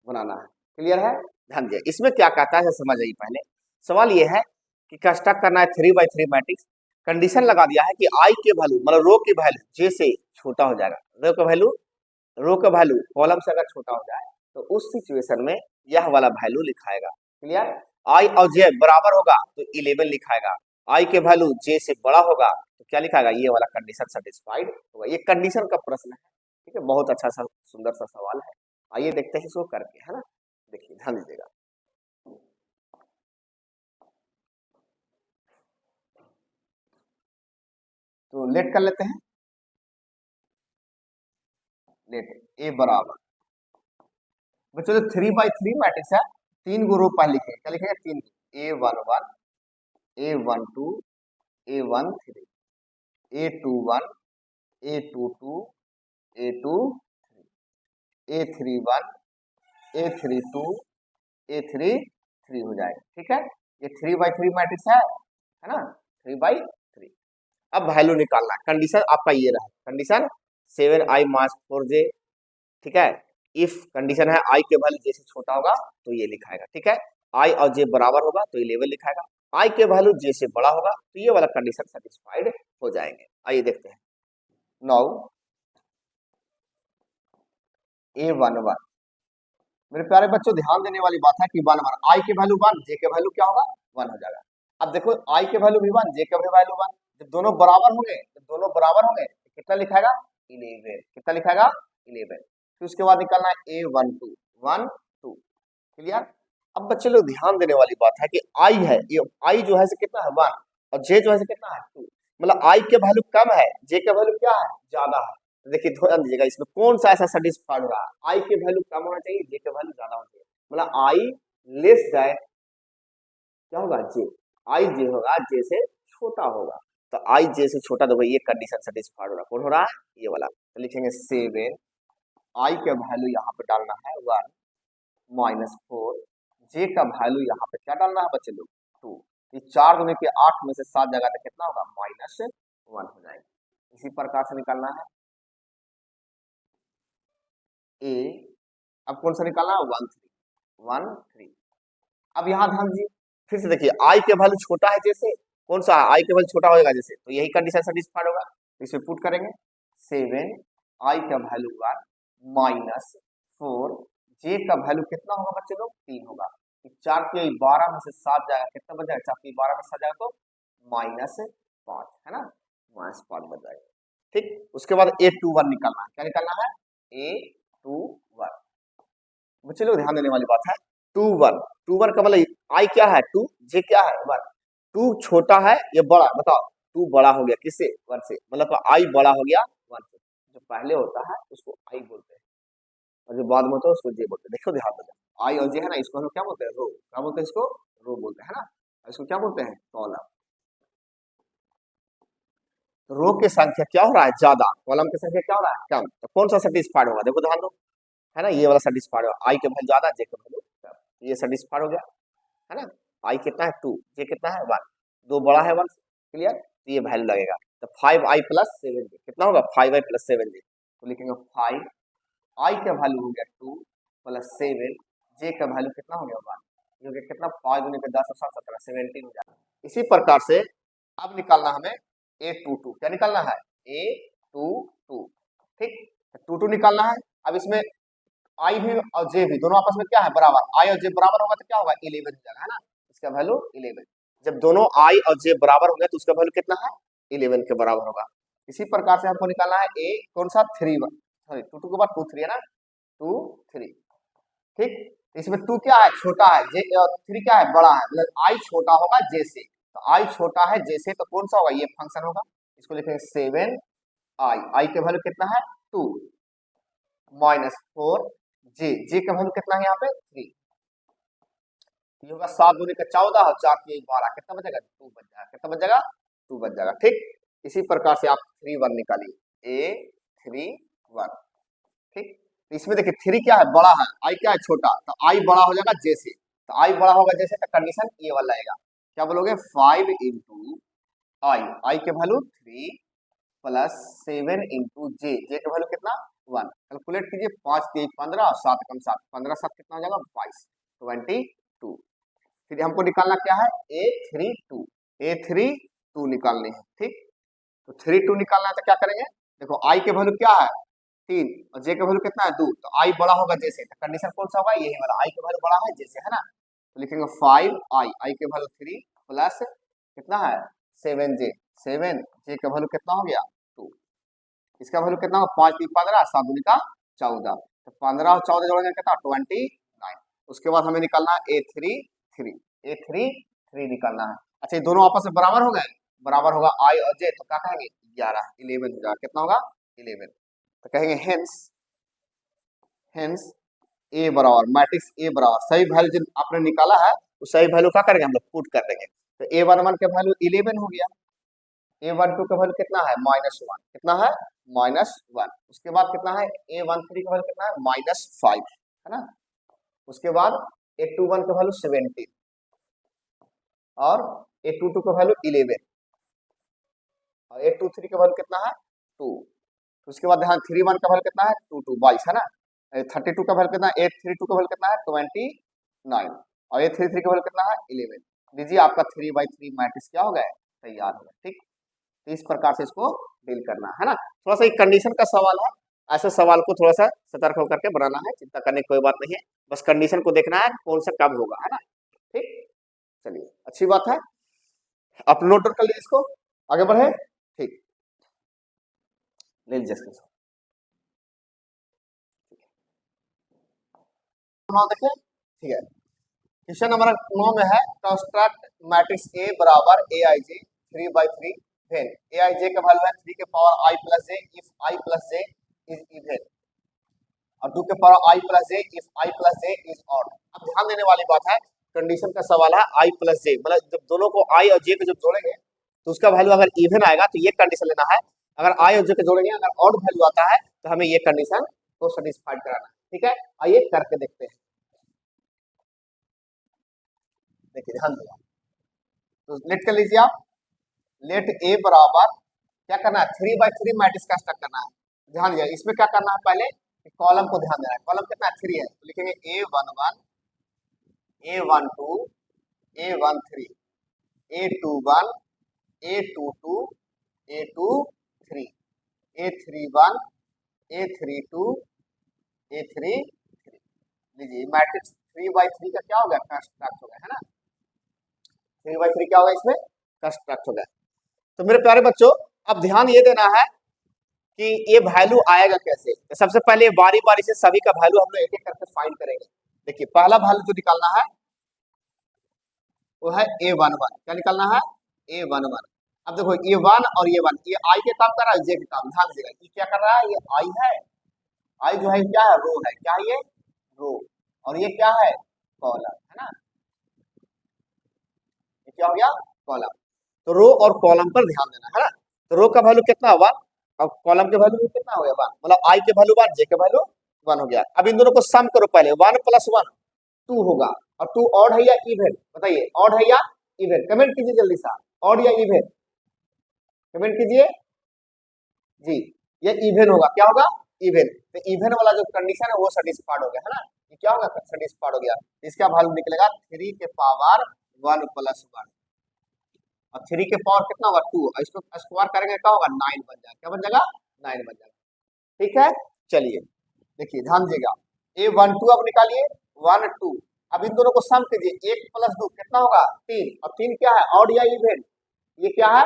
बनाना है, क्लियर है, ध्यान दिया। इसमें क्या कहता है समझ आइए, पहले सवाल ये है कि कंस्ट्रक्ट करना है 3/3 मैट्रिक्स, कंडीशन लगा दिया है कि आई के वैल्यू मतलब रो की वैल्यू जे से छोटा हो जाएगा, रो का वैल्यू कॉलम से अगर छोटा हो जाए तो उस सिचुएशन में यह वाला वैल्यू लिखाएगा, क्लियर। आई और जे बराबर होगा तो 11 लिखाएगा, आई के वैल्यू जे से बड़ा होगा तो क्या लिखाएगा, ये वाला कंडीशन सेटिस्फाइड होगा। ये कंडीशन का प्रश्न है, ठीक है, बहुत अच्छा सा सुंदर सा सवाल है। आइए देखते हैं इसको करके, है ना, देखिए ध्यान दीजिएगा। तो लेट कर लेते हैं, लेट ए बराबर, बच्चों तो 3/3 मैट्रिक्स है, 3 गो रो पहले लिखे, क्या लिखेगा, 3, A11 A12 A13 A21 A22 A23 A31 A32 A33 हो जाएगा, ठीक है। ये 3/3 मैट्रिक्स है ना, 3/3। अब वैल्यू निकालना है, कंडीशन आपका ये रहा, कंडीशन 7i माइनस 4j, ठीक है। इफ कंडीशन है आई के वैल्यू जे से छोटा होगा तो ये लिखाएगा, ठीक है। आई और जे बराबर होगा तो 11 लिखाएगा, आई के वैल्यू जे से बड़ा होगा तो ये वाला कंडीशन सेटिस्फाइड हो जाएंगे। आइए देखते हैं, नाउ A11, मेरे प्यारे बच्चों ध्यान देने वाली बात है कि 1 1 आई के वैल्यू 1, जे के वैल्यू क्या होगा, 1 हो जाएगा। अब देखो आई के वैल्यू भी 1, जे के वैल्यू 1, जब दोनों बराबर होंगे तो कितना लिखाएगा, 11, कितना लिखाएगा, 11। फिर उसके बाद निकालना है A12 1 2, क्लियर। अब बच्चे लोग ध्यान देने वाली बात है कि आई है, ये आई जो है से कितना है 1 और जे जो है से कितना है 2, मतलब आई के वैल्यू कम है, जे के वैल्यू क्या है, ज्यादा है। तो देखिए ध्यान दीजिएगा इसमें कौन सा ऐसा सेटिस्फाइड हो रहा है, आई के वैल्यू कम होना चाहिए, जे के वैल्यू ज्यादा होना चाहिए, मतलब आई लेस देन क्या होगा, जे, आई जे होगा जे से छोटा होगा, तो आई जे से छोटा, तो ये कंडीशन सेटिस्फाइड हो रहा है, कौन हो रहा है, ये वाला। तो लिखेंगे 7, आई का वैल्यू यहाँ पे डालना है 1 माइनस 4, जे का वैल्यू यहाँ पे क्या डालना है बच्चे लोग 2, ये 4 गुने के 8 में से 7 जगह तक कितना होगा, -1 हो जाएगा। इसी प्रकार से निकालना है ए, अब कौन सा निकालना है, 1 3। अब यहाँ ध्यान दीजिए, फिर से देखिए आई के वैल्यू छोटा है जैसे, कौन सा आई के वैल्यू छोटा होगा जैसे, तो यही कंडीशन सेटिस्फाइड होगा, इसमें पुट करेंगे 7 आई का वैल्यू 1 माइनस 4, जे का वैल्यू कितना होगा बच्चे लोग, 3 होगा, 4 के 12 में से 7 जाएगा, कितना बच जाएगा, 4 के 12 में 7 जाएगा तो -5, है ना, -5 बच जाएगा, ठीक। उसके बाद A21 निकालना है, क्या निकालना है, A21, बच्चे लोग ध्यान देने वाली बात है, 2 1 का मतलब आई क्या है 2, जे क्या है 1, 2 छोटा है या बड़ा, बताओ, 2 बड़ा हो गया किससे, 1 से, मतलब आई बड़ा हो गया 1 से, जो पहले होता है उसको आई बोलते हैं और जो बाद में होता है उसको जे बोलते हैं। देखो ध्यान दो, आई और जे है ना, इसको हम क्या बोलते हैं, रो, क्या बोलते हैं इसको, रो बोलते हैं ना, इसको क्या बोलते हैं, कॉलम। तो रो की संख्या क्या हो रहा है ज्यादा, कॉलम की संख्या क्या हो रहा है कम, तो कौन सा सेटिस्फाइड होगा, देखो ध्यान दो, है ना, ये वाला सेटिस्फाइड होगा, आई के वैल्यू ज्यादा, जे के वैल्यू कम, ये सेटिस्फाइड हो गया, है ना। आई कितना है 2, जे कितना है 1, दो बड़ा है 1 से, क्लियर। तो ये वैल्यू लगेगा, तो 5i प्लस 7j कितना होगा 5i प्लस 7j, तो लिखेंगे 5i का वैल्यू हो गया 2 प्लस 7j का वैल्यू कितना हो गया 1, ये हो गया कितना 5 गुने के 10 और 7 17 17 हो जाएगा। इसी प्रकार से अब निकालना हमें a22, क्या निकालना है a22, ठीक, 22 निकालना है। अब इसमें आई भी और जे भी दोनों आपस में क्या है बराबर, आई और जे बराबर होगा तो क्या होगा 11 हो जाएगा, है ना, इसका वैल्यू 11। जब दोनों आई और जे बराबर होंगे तो उसका वैल्यू कितना है 11 के बराबर होगा। इसी प्रकार से हमको निकालना है ए कौन सा 3 1, सॉरी 2 2 के बाद 2 3 है ना, 2 3, ठीक। इसमें 2 क्या है छोटा है, जे 3 क्या है बड़ा है, मतलब आई छोटा होगा जे से, तो आई छोटा है जे से तो कौन सा होगा ये फंक्शन होगा, इसको लिखेंगे 7 आई के वैल्यू कितना है 2 माइनस 4 जे का वैल्यू कितना है यहाँ पे 3, ये होगा 7 दूनी का 14 और 4 की 12, कितना बचेगा 2 बच जाएगा, कितना बच जाएगा 2 बच जाएगा, ठीक। इसी प्रकार से आप 3 1 निकालिए ए 3 1, ठीक। तो इसमें देखिए 3 क्या है बड़ा है, आई क्या है छोटा, तो आई बड़ा हो जाएगा जे से, तो आई बड़ा होगा जैसे तो कंडीशन ये वाला आएगा, क्या बोलोगे 5 इंटू आई के वैल्यू 3 प्लस 7 इंटू जे के वैल्यू कितना 1, कैलकुलेट कीजिए 5 3 15 और 7 कम 7 15 7 कितना हो जाएगा 22 22। फिर हमको निकालना क्या है a32 निकालने हैं, ठीक। तो 32 निकालना है तो क्या करेंगे, देखो आई के वैल्यू क्या है 3 और जे के वैल्यू कितना है 2, तो आई बड़ा होगा जैसे, तो कंडीशन कौन सा होगा यही वाला, आई के वैल्यू बड़ा है जैसे, है ना, तो लिखेंगे 5 आई के वैल्यू 3 प्लस कितना है 7j के वैल्यू कितना हो गया 2, इसका वैल्यू कितना होगा 5 3 15 7 दूनी का 14, तो 15 और 14 जोड़ेंगे कितना 29। उसके बाद हमें निकालना है a3 निकालना है। अच्छा ये दोनों आपस में बराबर हो गए, बराबर होगा आई और जे, तो क्या कहेंगे 11 11 हो जाएगा, कितना होगा 11, तो कहेंगे हेंस ए बराबर मैट्रिक्स ए बराबर सही वैल्यू जो आपने निकाला है वो सही वैल्यू क्या करेंगे हम लोग पुट कर देंगे, तो a11 का वैल्यू 11 हो गया, a12 का वैल्यू कितना है -1, कितना है -1, उसके बाद कितना है a13 का वैल्यू कितना है -5, है ना, उसके बाद a21 का वैल्यू 17 और a22 का वैल्यू 11 और a23 का वैल्यू कितना है 2, उसके बाद ध्यान 31 का वैल्यू कितना है 22 है ना, 32 का वैल्यू कितना है a32 का वैल्यू कितना है 29 और a33 का वैल्यू कितना है 11, लीजिए आपका 3/3 मैट्रिक्स क्या हो गया तैयार हो गया, ठीक। तो इस प्रकार से इसको डील करना है ना, थोड़ा सा एक कंडीशन का सवाल है, ऐसे सवाल को थोड़ा सा सतर्क होकर के बनाना है, चिंता करने की कोई बात नहीं है, बस कंडीशन को देखना है कौन सा कब होगा, है ना, ठीक। चलिए अच्छी बात है, आप नोट कर लीजिए इसको, आगे बढ़े, ठीक, ले लीजिए इसको देखिए, ठीक है। क्वेश्चन नंबर 9 में है कंस्ट्रक्ट मैट्रिक्स ए बराबर ए आई जे 3/3 वेन ए आई जे का वैल्यू है 3 के power I plus J if I plus J is even और 2 के power I plus J if I plus J is odd. अब ध्यान देने वाली बात है, कंडीशन का सवाल है आई प्लस जे, मतलब जब दोनों को आई और जे को जब जोड़ेंगे तो उसका वैल्यू अगर इवन आएगा तो ये कंडीशन लेना है, अगर आई और जे को जोड़ेंगे अगर ऑड वैल्यू आता है तो हमें ये कंडीशन को सेटिस्फाइड कराना है, ठीक है। आइए करके देखते हैं, देखिए ध्यान दिया, तो लेट कर लीजिए आप, लेट ए बराबर क्या करना है 3/3 मैट्रिक्स का स्ट्रक्चर करना है, ध्यान दिया इसमें क्या करना है पहले कॉलम को ध्यान देना है, कॉलम कितना 3 है तो लिखेंगे a11 a12 a13 a21 a22 a23 a31 a32 a33, लीजिए मैट्रिक्स 3/3 का क्या हो गया कंस्ट्रक्ट हो गया, है ना, 3/3 क्या होगा इसमें कंस्ट्रक्ट हो गया। तो मेरे प्यारे बच्चों अब ध्यान ये देना है कि ये वैल्यू आएगा कैसे, तो सबसे पहले बारी बारी से सभी का वैल्यू हम लोग एक एक करके फाइंड करेंगे। देखिए पहला वैल्यू जो निकालना है वो है a11, क्या निकालना है a11। अब देखो ये 1 और ये 1 ये आई के काम कर रहा है जे के काम, ध्यान दीजिएगा ये क्या कर रहा है ये आई है, आई जो है क्या है रो है, क्या है ये रो और ये क्या है कॉलम, है ना, ये क्या हो गया कॉलम, तो रो और कॉलम पर ध्यान देना है ना, तो रो का वैल्यू कितना 1 और कॉलम के वैल्यू कितना हो गया 1, मतलब आई के वैल्यू 1 जे के वैल्यू 1 हो गया। अब इन दोनों को सम करो पहले 1 + 1 2 होगा और 2 ऑड है या इवन, बताइए ऑड है या इवन, कमेंट कीजिए जल्दी सा, ऑड या इवन, कमेंट कीजिए जी। ये इवन होगा, क्या होगा, इवन। तो इवन वाला जो कंडीशन है वो सेटिस्फाइड हो गया है ना, ये क्या होगा, सेटिस्फाइड हो गया। इसका वैल्यू निकलेगा 3 के पावर 1 प्लस 1, और 3 के पावर कितना होगा 2, और इसको स्क्वायर करेंगे क्या होगा 9 बन जाएगा, क्या बन जाएगा 9 बन जाएगा। ठीक है, चलिए देखिए ध्यान दीजिएगा, A12 अब निकालिए 1 2, अब इन दोनों को सम कीजिए, 1 प्लस 2 कितना होगा 3, और 3 क्या है ऑड या इवन, ये क्या है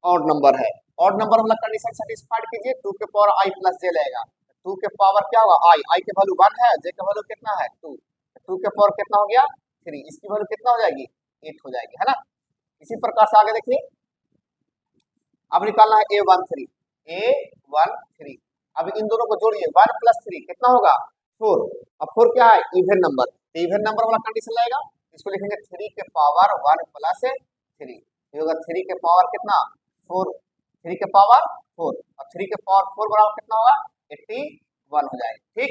ऑड नंबर है। ऑड नंबर वाला कंडीशन सेटिस्फाइड कीजिए, 2 के पावर i प्लस j लगेगा, 2 के पावर क्या होगा i के वैल्यू 1 है, j का वैल्यू कितना है 2, 2 के पावर कितना हो गया 3, इसकी वैल्यू कितना हो जाएगी 8 हो जाएगी, है ना। इसी प्रकार से आगे देखिए, अब निकालना है A13, अब इन दोनों को जोड़िए 1 प्लस 3 कितना होगा 4, अब 4 क्या है इवन नंबर, तो इवन नंबर वाला कंडीशन लगेगा, इसको लिखेंगे 3 के पावर 1 प्लस 3, ये होगा 3 के पावर कितना 4, 3 के पावर 4, और 3 के पावर 4 बराबर कितना होगा 81 हो जाएगा। ठीक,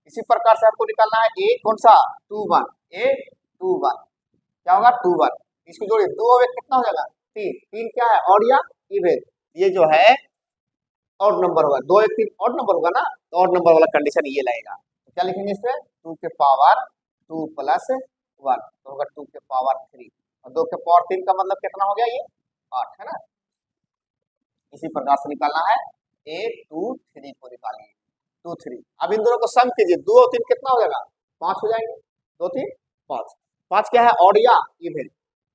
इसी प्रकार से आपको निकालना है ए कौन सा 21, A21 क्या होगा 21, इसको जोड़िए 2 और 1 कितना हो जाएगा 3, 3 क्या है ऑड या इवन, ये जो है ऑड नंबर होगा, 2 1 3 ऑड नंबर होगा ना, तो ऑड नंबर वाला कंडीशन ये लगेगा, तो क्या लिखेंगे इसमें 2 के पावर 2 प्लस 1, तो होगा 2 के पावर 3, और 2 के पावर 3 का मतलब कितना हो गया ये 8, है ना। इसी प्रकार से निकालना है A23 को निकालिए 2 3, अब इन दोनों को सम कीजिए, 2 और 3 कितना हो जाएगा 5 हो जाएंगे, 2 3 5, 5 क्या है ऑड या इवन,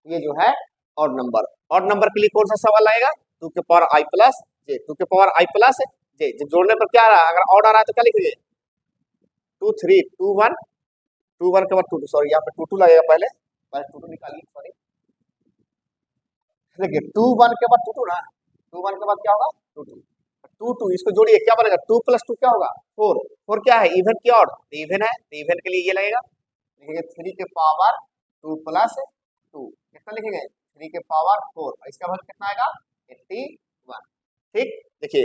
ये जो है ऑड नंबर, ऑड नंबर के लिए कौन सा सवाल आएगा 2 के पावर i प्लस j, 2 के पावर i प्लस j, जब जोड़ने पर क्या आ रहा है, अगर ऑड आ रहा है तो क्या लिखेंगे 2 3 2 1, 2 1 के बाद 2 2, सॉरी यहाँ पे 2 2 लगेगा, पहले 2 2 निकालिए, सॉरी देखिए 2 1 के बाद 2 2 ना, 2 1 के बाद क्या होगा 2 2, 2 2 इसको जोड़िए क्या बनेगा 2 प्लस 2 क्या होगा 4, 4 क्या है इवन की ऑड, इवन है, तो इवन के लिए ये लगेगा, लिखेंगे 3 के पावर 2 प्लस 2, कितना लिखेंगे 3 के पावर 4, इसका वैल्यू कितना आएगा 81। ठीक, देखिए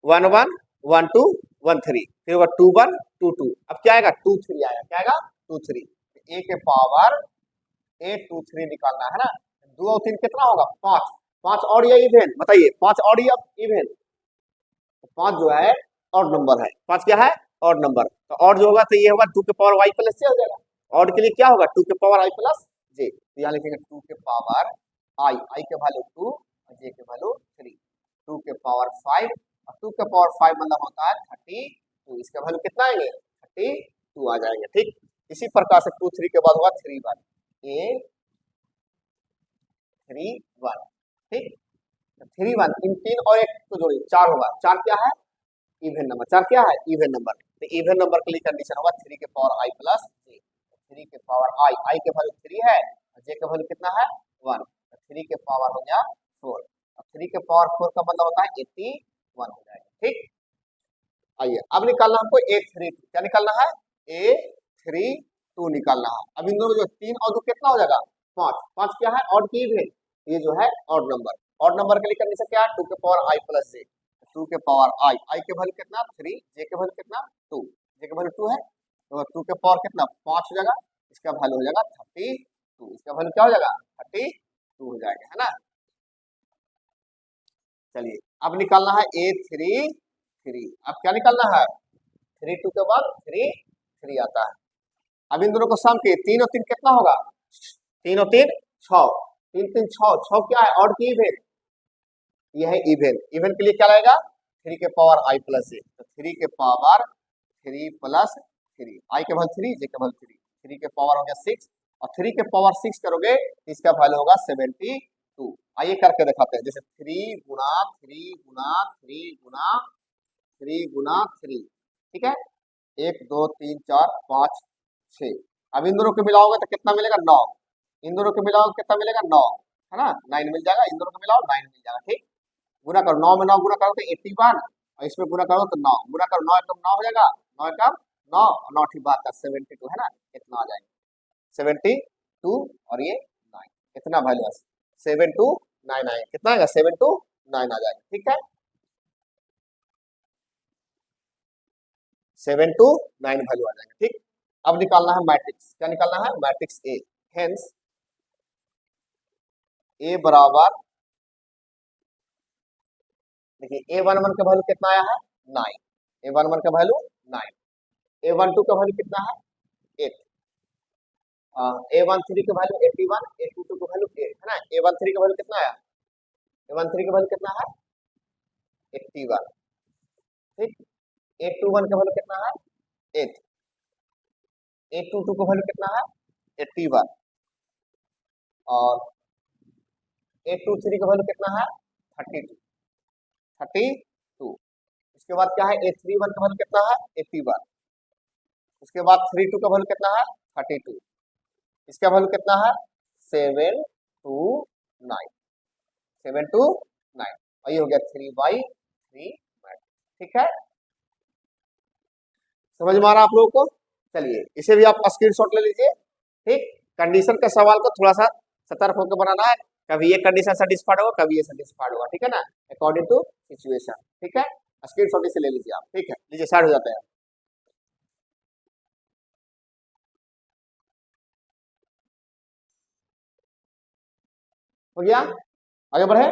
1 1 1 2 1 3, फिर होगा 2 1 2 2, अब क्या आएगा 2 3 आएगा, क्या आएगा 2 3, a के पावर A23 निकालना है ना, 2 और 3 कितना होगा 5, 5 ऑड या इवन बताइए, 5 ऑड या इवन, 5 जो है ऑड नंबर है, 5 क्या है ऑड नंबर, तो ऑड जो होगा तो ये होगा 2 के पावर y प्लस j हो जाएगा, ऑड के लिए क्या होगा 2 के पावर i प्लस j, तो यहाँ लिखेंगे 2 के पावर i के वैल्यू 2 और j के वैल्यू 3, 2 के पावर 5, और 2 के पावर 5 मतलब होता है 32, इसका वैल्यू कितना आएंगे 32 आ जाएंगे। ठीक, इसी प्रकार से 2 3 के बाद होगा 3 1, A31, ठीक, 3 1 इन 3 और 1 को जोड़िए 4 होगा, 4 क्या है इवन नंबर, 4 क्या है इवन नंबर, तो इवन नंबर के लिए कंडीशन होगा 3 के पावर i प्लस j, 3 के पावर i के वैल्यू 3 है, j का वैल्यू कितना है 1, तो 3 के पावर हो गया 4, और 3 के पावर 4 का मतलब होता है 81 हो जाएगा। ठीक, आइए अब निकालना हमको A32, क्या निकालना है A32 निकालना है, अब इन दोनों जो 3 और 2 कितना हो जाएगा 5, 5 क्या है ऑड की इवन, ये जो है ऑड नंबर, ऑड नंबर के लिए कंडीशन क्या है 2 के पावर i प्लस j, 2 के पावर i के वैल्यू कितना 3, j के वैल्यू कितना 2, j के वैल्यू 2 है, तो 2 के पावर कितना 5 हो जाएगा, इसका वैल्यू हो जाएगा 32, इसका वैल्यू क्या हो जाएगा 32 हो जाएगा, है ना। चलिए अब निकालना है A33, अब क्या निकालना है 3 2 के बाद 3 3 आता है, अब इन दोनों को सम किए, 3 और 3 कितना होगा 3 और 3 6, 3 3 6, 6 क्या है ऑड की इवन, ये है इवन, इवन के लिए क्या लगेगा 3 के पावर i प्लस j, तो 3 के पावर 3 प्लस 3, i के वैल्यू 3 j के वैल्यू 3, 3 के पावर हो गया 6, और 3 के पावर 6 करोगे इसका वैल्यू होगा 72। आइए करके दिखाते हैं, जैसे 3 गुना 3 गुना 3 गुना 3 गुना 3, ठीक है 1 2 3 4 5 6, अब इन दोनों को मिलाओगे तो कितना मिलेगा 9, इन दोनों को मिलाओगे कितना मिलेगा 9, है ना 9 मिल जाएगा, इन दोनों को मिलाओ 9 मिल जाएगा। ठीक, गुना करो 9 में 9 गुना करो तो 81, और इसमें गुना करो तो 9 गुना करो, 9 एकम 9 हो जाएगा, 9 एकम 9 और 9 ठीक बात है 72, है ना, कितना आ जाएगा 72, और ये 9, कितना वैल्यू है 72 9 आएगा, कितना आएगा 72 9 आ जाएगा। ठीक है 72 9 वैल्यू आ जाएगा। ठीक, अब निकालना है मैट्रिक्स, क्या निकालना है मैट्रिक्स ए, हेंस ए बराबर देखिए A11 का वैल्यू कितना आया है 9, A11 का वैल्यू 9, A12 का वैल्यू कितना है 8, A13 का वैल्यू 81, A22 का वैल्यू 8 है ना। A13 का वैल्यू कितना आया, A13 का वैल्यू कितना है 81, ठीक। A21 का वैल्यू कितना है 8, A22 का वैल्यू कितना है 81 और A23 का वैल्यू कितना है 32, 32। इसके बाद क्या है A31 का वैल्यू कितना है 81, उसके बाद 32 का वैल्यू कितना है 32, इसका वैल्यू कितना है 729, 729 और ये हो गया 3/3 मैट्रिक्स, ठीक है। समझ में आ रहा आप लोगों को? चलिए इसे भी आप स्क्रीनशॉट ले लीजिए, ठीक। कंडीशन का सवाल को थोड़ा सा सतर्क होकर बनाना है, कभी ये कंडीशन सेटिस्फाइड होगा कभी ये सेटिस्फाइड होगा, ठीक है ना, अकॉर्डिंग टू सिचुएशन, ठीक है। स्क्रीनशॉट इसे ले लीजिए आप, ठीक है। लीजिए साइड हो जाते हैं। हो गया, आगे बढ़े,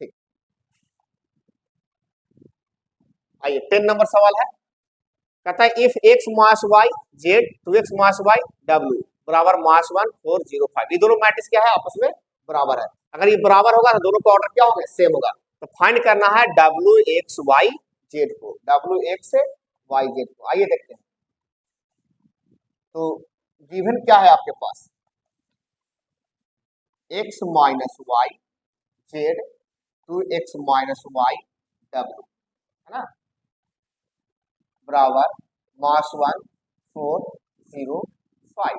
ठीक। आइए 10 नंबर सवाल है, कहता है if x mass y z 2x mass y w बराबर मास 1 4 0 5, ये दोनों मैट्रिक्स क्या है आपस में बराबर है। अगर ये बराबर होगा तो दोनों का ऑर्डर क्या होगा सेम होगा। तो फाइंड करना है w x y z को, w x y z को। आइए देखते हैं, तो गिवन क्या है आपके पास x minus y z 2x minus y w है ना बराबर मास 1 4 0 5।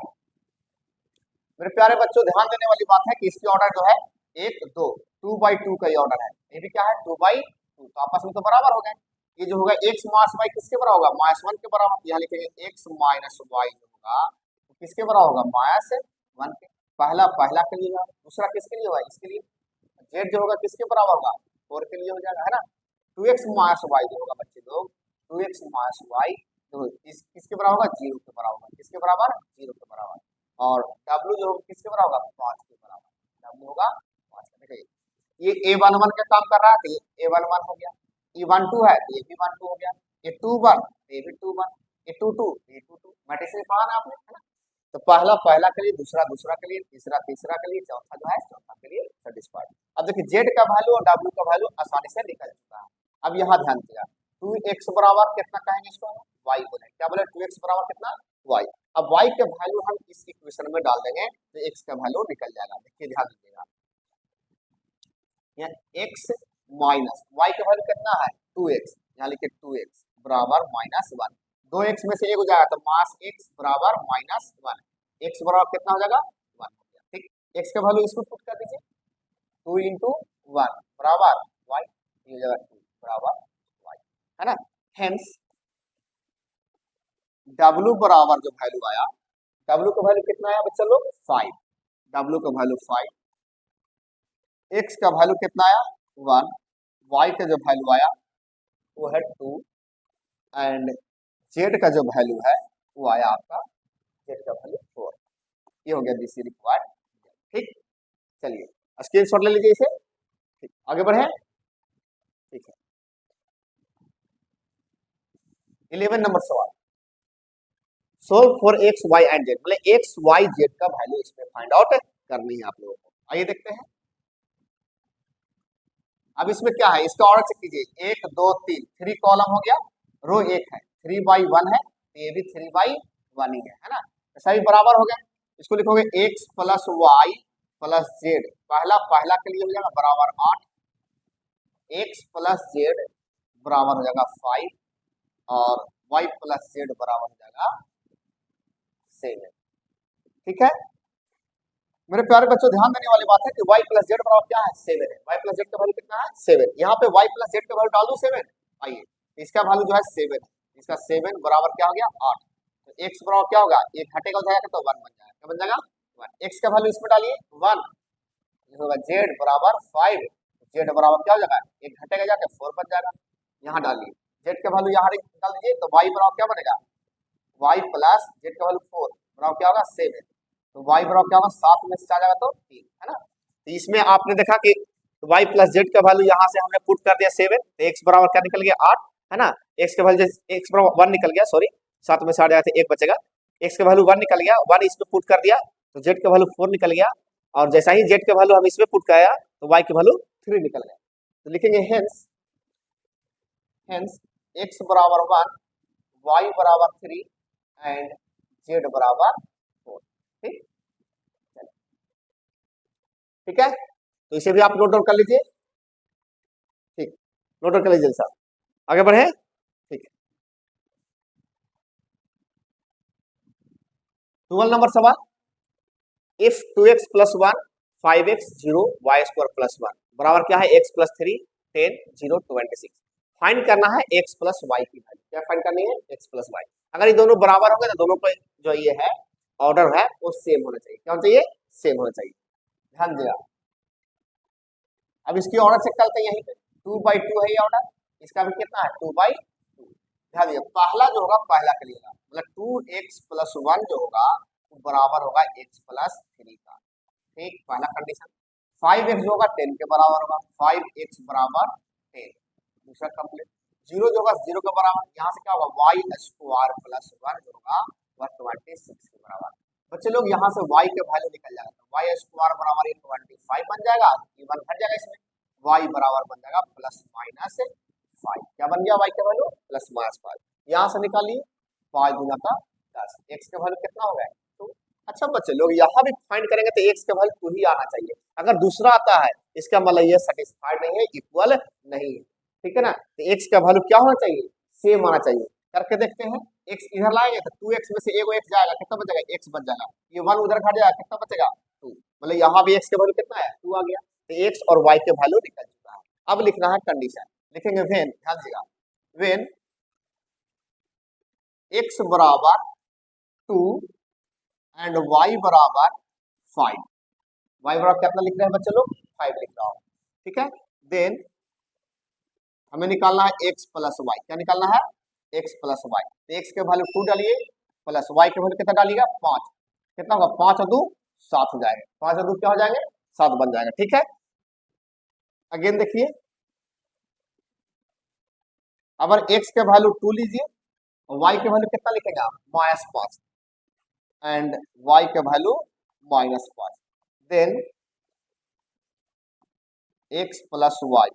मेरे प्यारे बच्चों ध्यान देने वाली बात है कि इसकी ऑर्डर जो है 1 2 2/2 का ये ऑर्डर है, ये भी क्या है 2/2, तो आपस में तो बराबर हो गए। ये जो होगा x मास y किसके बराबर होगा माइनस 1 के बराबर, यहाँ लिखेंगे x माइनस y जो होगा तो किसके बराबर होगा माइनस 1 के। पहला पहला के लिए, दूसरा किसके लिए होगा इसके लिए, z जो होगा किसके बराबर होगा 4 के लिए हो जाएगा है ना। 2x माइनस y जो होगा बच्चे लोग 2x माइनस y जो किसके बराबर होगा 0 के बराबर होगा, किसके बराबर 0 के बराबर। और W जो होगा किसके बराबर होगा 5 के बराबर, W होगा 5 का। देखिए ये A11 का काम कर रहा है तो ये A11 हो गया, E12 है तो ये भी 12 हो गया, ये 21 ये भी 21, ये 22 ये 22 मैट्रिक्स में पढ़ा ना आपने है ना। तो पहला पहला के लिए, दूसरा दूसरा के लिए, तीसरा तीसरा के लिए, चौथा जो है चौथा के लिए सेटिस्फाइड। अब देखिए Z का वैल्यू और W का वैल्यू आसानी से निकल चुका है। अब यहाँ ध्यान दिया 2x बराबर कितना कहेंगे इसको y बोले, क्या बोले 2x बराबर कितना y। अब y के वैल्यू हम इस इक्वेशन में डाल देंगे तो x का वैल्यू निकल जाएगा। देखिए ध्यान दीजिएगा, यहाँ x माइनस y का वैल्यू कितना है 2x, यहाँ लिखे 2x बराबर माइनस 1, 2x में से एक हो जाएगा तो मास x बराबर माइनस 1, x बराबर कितना हो जाएगा 1 हो गया, ठीक। x का वैल्यू इसको पुट कर दीजिए 2 इंटू 1 बराबर y, ये हो जाएगा 2 बराबर y है ना। हेंस W बराबर जो वैल्यू आया, W का वैल्यू कितना आया बच्चा लोग 5, W का वैल्यू 5, x का वैल्यू कितना आया 1, y का जो वैल्यू आया वो है 2 एंड z का जो वैल्यू है वो आया आपका z का वैल्यू 4। ये हो गया दिस इज रिक्वायर्ड, ठीक। चलिए स्क्रीनशॉट ले लीजिए इसे, ठीक। आगे बढ़े, ठीक है। 11 नंबर सवाल, solve for x y and z, मतलब x y z का वैल्यू इसमें फाइंड आउट करनी है आप लोगों को। आइए देखते हैं। अब इसमें क्या है इसका ऑर्डर चेक कीजिए 1 2 3, 3 कॉलम हो गया, रो 1 है 3/1 है, ये भी 3/1 ही है ना, सभी बराबर हो गए। इसको लिखोगे x plus y plus z, पहला पहला के लिए हो जाएगा बराबर 8, x प्लस z बराबर हो जाएगा 5 और y प्लस z बराबर हो जाएगा 7, ठीक है। मेरे प्यारे बच्चों ध्यान देने वाली बात है कि y प्लस जेड बराबर क्या है 7 है, y प्लस जेड का वैल्यू कितना है 7, यहाँ पे y प्लस जेड का वैल्यू डाल दूं 7, आइए इसका वैल्यू जो है 7 है, इसका 7 बराबर क्या हो गया 8, तो x बराबर क्या होगा एक घटेगा जाएगा तो 1 बन जाएगा, क्या बन जाएगा 1, x का वैल्यू इसमें डालिए 1, ये होगा z बराबर 5, z बराबर क्या हो जाएगा एक घटेगा जाके 4 बन जाएगा, यहाँ डालिए z का वैल्यू यहाँ डाल दीजिए तो y बराबर क्या बनेगा y प्लस z का वैल्यू 4 बराबर क्या होगा 7, तो y बराबर क्या होगा 7 में से 4 जाएगा तो 3 है ना। तो इसमें आपने देखा कि तो y प्लस जेड का वैल्यू यहाँ से हमने पुट कर दिया 7, तो x बराबर क्या निकल गया 8, है ना। x के वैल्यू x बराबर 1 निकल गया, सॉरी 7 में 8 जाए थे 1 बचेगा, x का वैल्यू 1 निकल गया, 1 इसमें पुट कर दिया तो z का वैल्यू 4 निकल गया, और जैसा ही z का वैल्यू हम इसमें पुट कराया तो y की वैल्यू 3 निकल गया। तो लिखेंगे हेंस x बराबर 1, y बराबर 3 एंड z बराबर 4। ठीक ठीक है, तो इसे भी आप नोट डाउन कर लीजिए। ठीक, नोट डाउन कर लीजिए साहब, आगे बढ़े। ठीक, 12 नंबर सवाल, if 2x plus 1 5x 0 y square plus 1 बराबर क्या है x प्लस 3 10 0 26, फाइंड करना है x प्लस y की वैल्यू। क्या फाइंड करनी है? x plus y। अगर ये दोनों बराबर होंगे तो दोनों का जो ये है ऑर्डर है वो सेम होना चाहिए। क्या होना चाहिए? सेम होना चाहिए, ध्यान दिया। अब इसकी ऑर्डर चेक करते हैं, यहीं पे 2/2 है ये ऑर्डर, इसका भी कितना है 2/2। ध्यान दिया, पहला जो होगा पहला के लिए मतलब 2x प्लस 1 जो होगा वो बराबर होगा x प्लस 3 का। ठीक, पहला कंडीशन। 5x जो होगा 10 के बराबर होगा, 5x बराबर 10। दूसरा कंप्लीट। 0 जो होगा 0 के बराबर, यहाँ से क्या होगा y स्क्वायर प्लस 1 जो होगा वह 26 के बराबर। बच्चे लोग यहाँ से y के वैल्यू निकल जाएगा, तो y स्क्वायर बराबर 25 बन जाएगा, ये 1 घट जाएगा इसमें, y बराबर बन जाएगा प्लस माइनस 5। क्या बन गया y का वैल्यू? Plus minus 5। यहाँ से निकालिए 5 गुना का 10, x का वैल्यू कितना हो गया? तो अच्छा बच्चे लोग यहाँ भी फाइंड करेंगे तो x का वैल्यू 2 ही आना चाहिए। अगर दूसरा आता है इसका मतलब ये सेटिस्फाइड नहीं है, इक्वल नहीं है। ठीक है ना, तो x का वैल्यू क्या होना चाहिए? सेम आना चाहिए। करके देखते हैं, x इधर लाएंगे तो 2x में से एगो x जाएगा, कितना बचेगा? x बच जाएगा, ये 1 उधर घट जाएगा, कितना बचेगा? 2। मतलब यहाँ भी x का वैल्यू कितना है? 2 आ गया, तो x और y के वैल्यू निकल चुका है। अब लिखना है कंडीशन, लिखेंगे व्हेन, ध्यान दीजिएगा, व्हेन x बराबर 2 एंड y बराबर 5, y बराबर कितना लिख रहे हैं बच्चे लोग? 5 लिख रहा हूं। ठीक है, देन हमें निकालना है x प्लस y। क्या निकालना है? x plus y। तो x के वैल्यू 2 डालिए, प्लस y के वैल्यू कितना डालिएगा? 5। कितना होगा? 5 और 2 7 हो जाएगा, 5 और 2 क्या हो जाएंगे? 7 बन जाएगा। ठीक है, अगेन देखिए, अगर x के वैल्यू 2 लीजिए और y के वैल्यू कितना लिखेगा? -5 एंड y के value -5, then x plus y,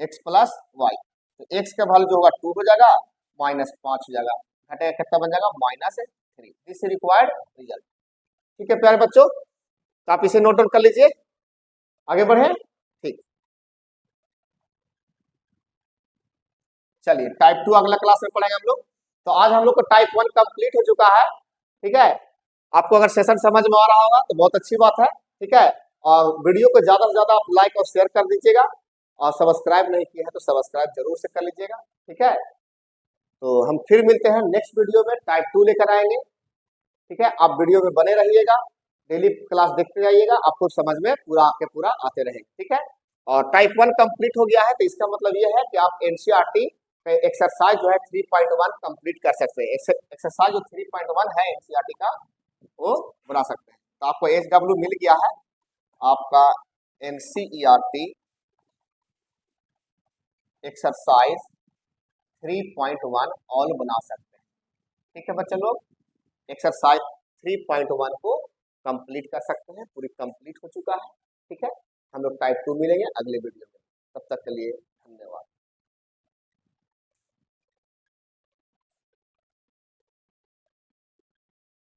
x plus y। तो x का वैल्यू जो होगा 2 हो जाएगा, -5 हो जाएगा, घटेगा कितना बन जाएगा? -3। This required result. ठीक है प्यारे बच्चों, तो आप इसे नोट डाउन कर लीजिए, आगे बढ़े। ठीक, चलिए टाइप 2 अगला क्लास में पढ़ेंगे हम लोग। तो आज हम लोग का टाइप 1 कंप्लीट हो चुका है। ठीक है, आपको अगर सेशन समझ में आ रहा होगा तो बहुत अच्छी बात है। ठीक है, और वीडियो को ज्यादा से ज्यादा आप लाइक और शेयर कर दीजिएगा, और सब्सक्राइब नहीं किया है तो सब्सक्राइब जरूर से कर लीजिएगा। ठीक है, तो हम फिर मिलते हैं नेक्स्ट वीडियो में, टाइप 2 लेकर आएंगे। ठीक है, आप वीडियो में बने रहिएगा, डेली क्लास देखते जाइएगा, आपको समझ में पूरा आपके पूरा आते रहेंगे। ठीक है, और टाइप 1 कंप्लीट हो गया है तो इसका मतलब ये है कि आप एनसीईआरटी एक्सरसाइज जो है 3.1 कंप्लीट कर सकते हैं। एक्सरसाइज जो 3.1 है एनसीईआरटी का वो बना सकते हैं। तो आपको एचडब्ल्यू मिल गया है, आपका एनसीईआरटी एक्सरसाइज 3.1 ऑल बना सकते हैं। ठीक है बच्चे लोग, एक्सरसाइज 3.1 को कंप्लीट कर सकते हैं, पूरी कंप्लीट हो चुका है। ठीक है, हम लोग टाइप 2 मिलेंगे अगले वीडियो में, तब तक के लिए धन्यवाद।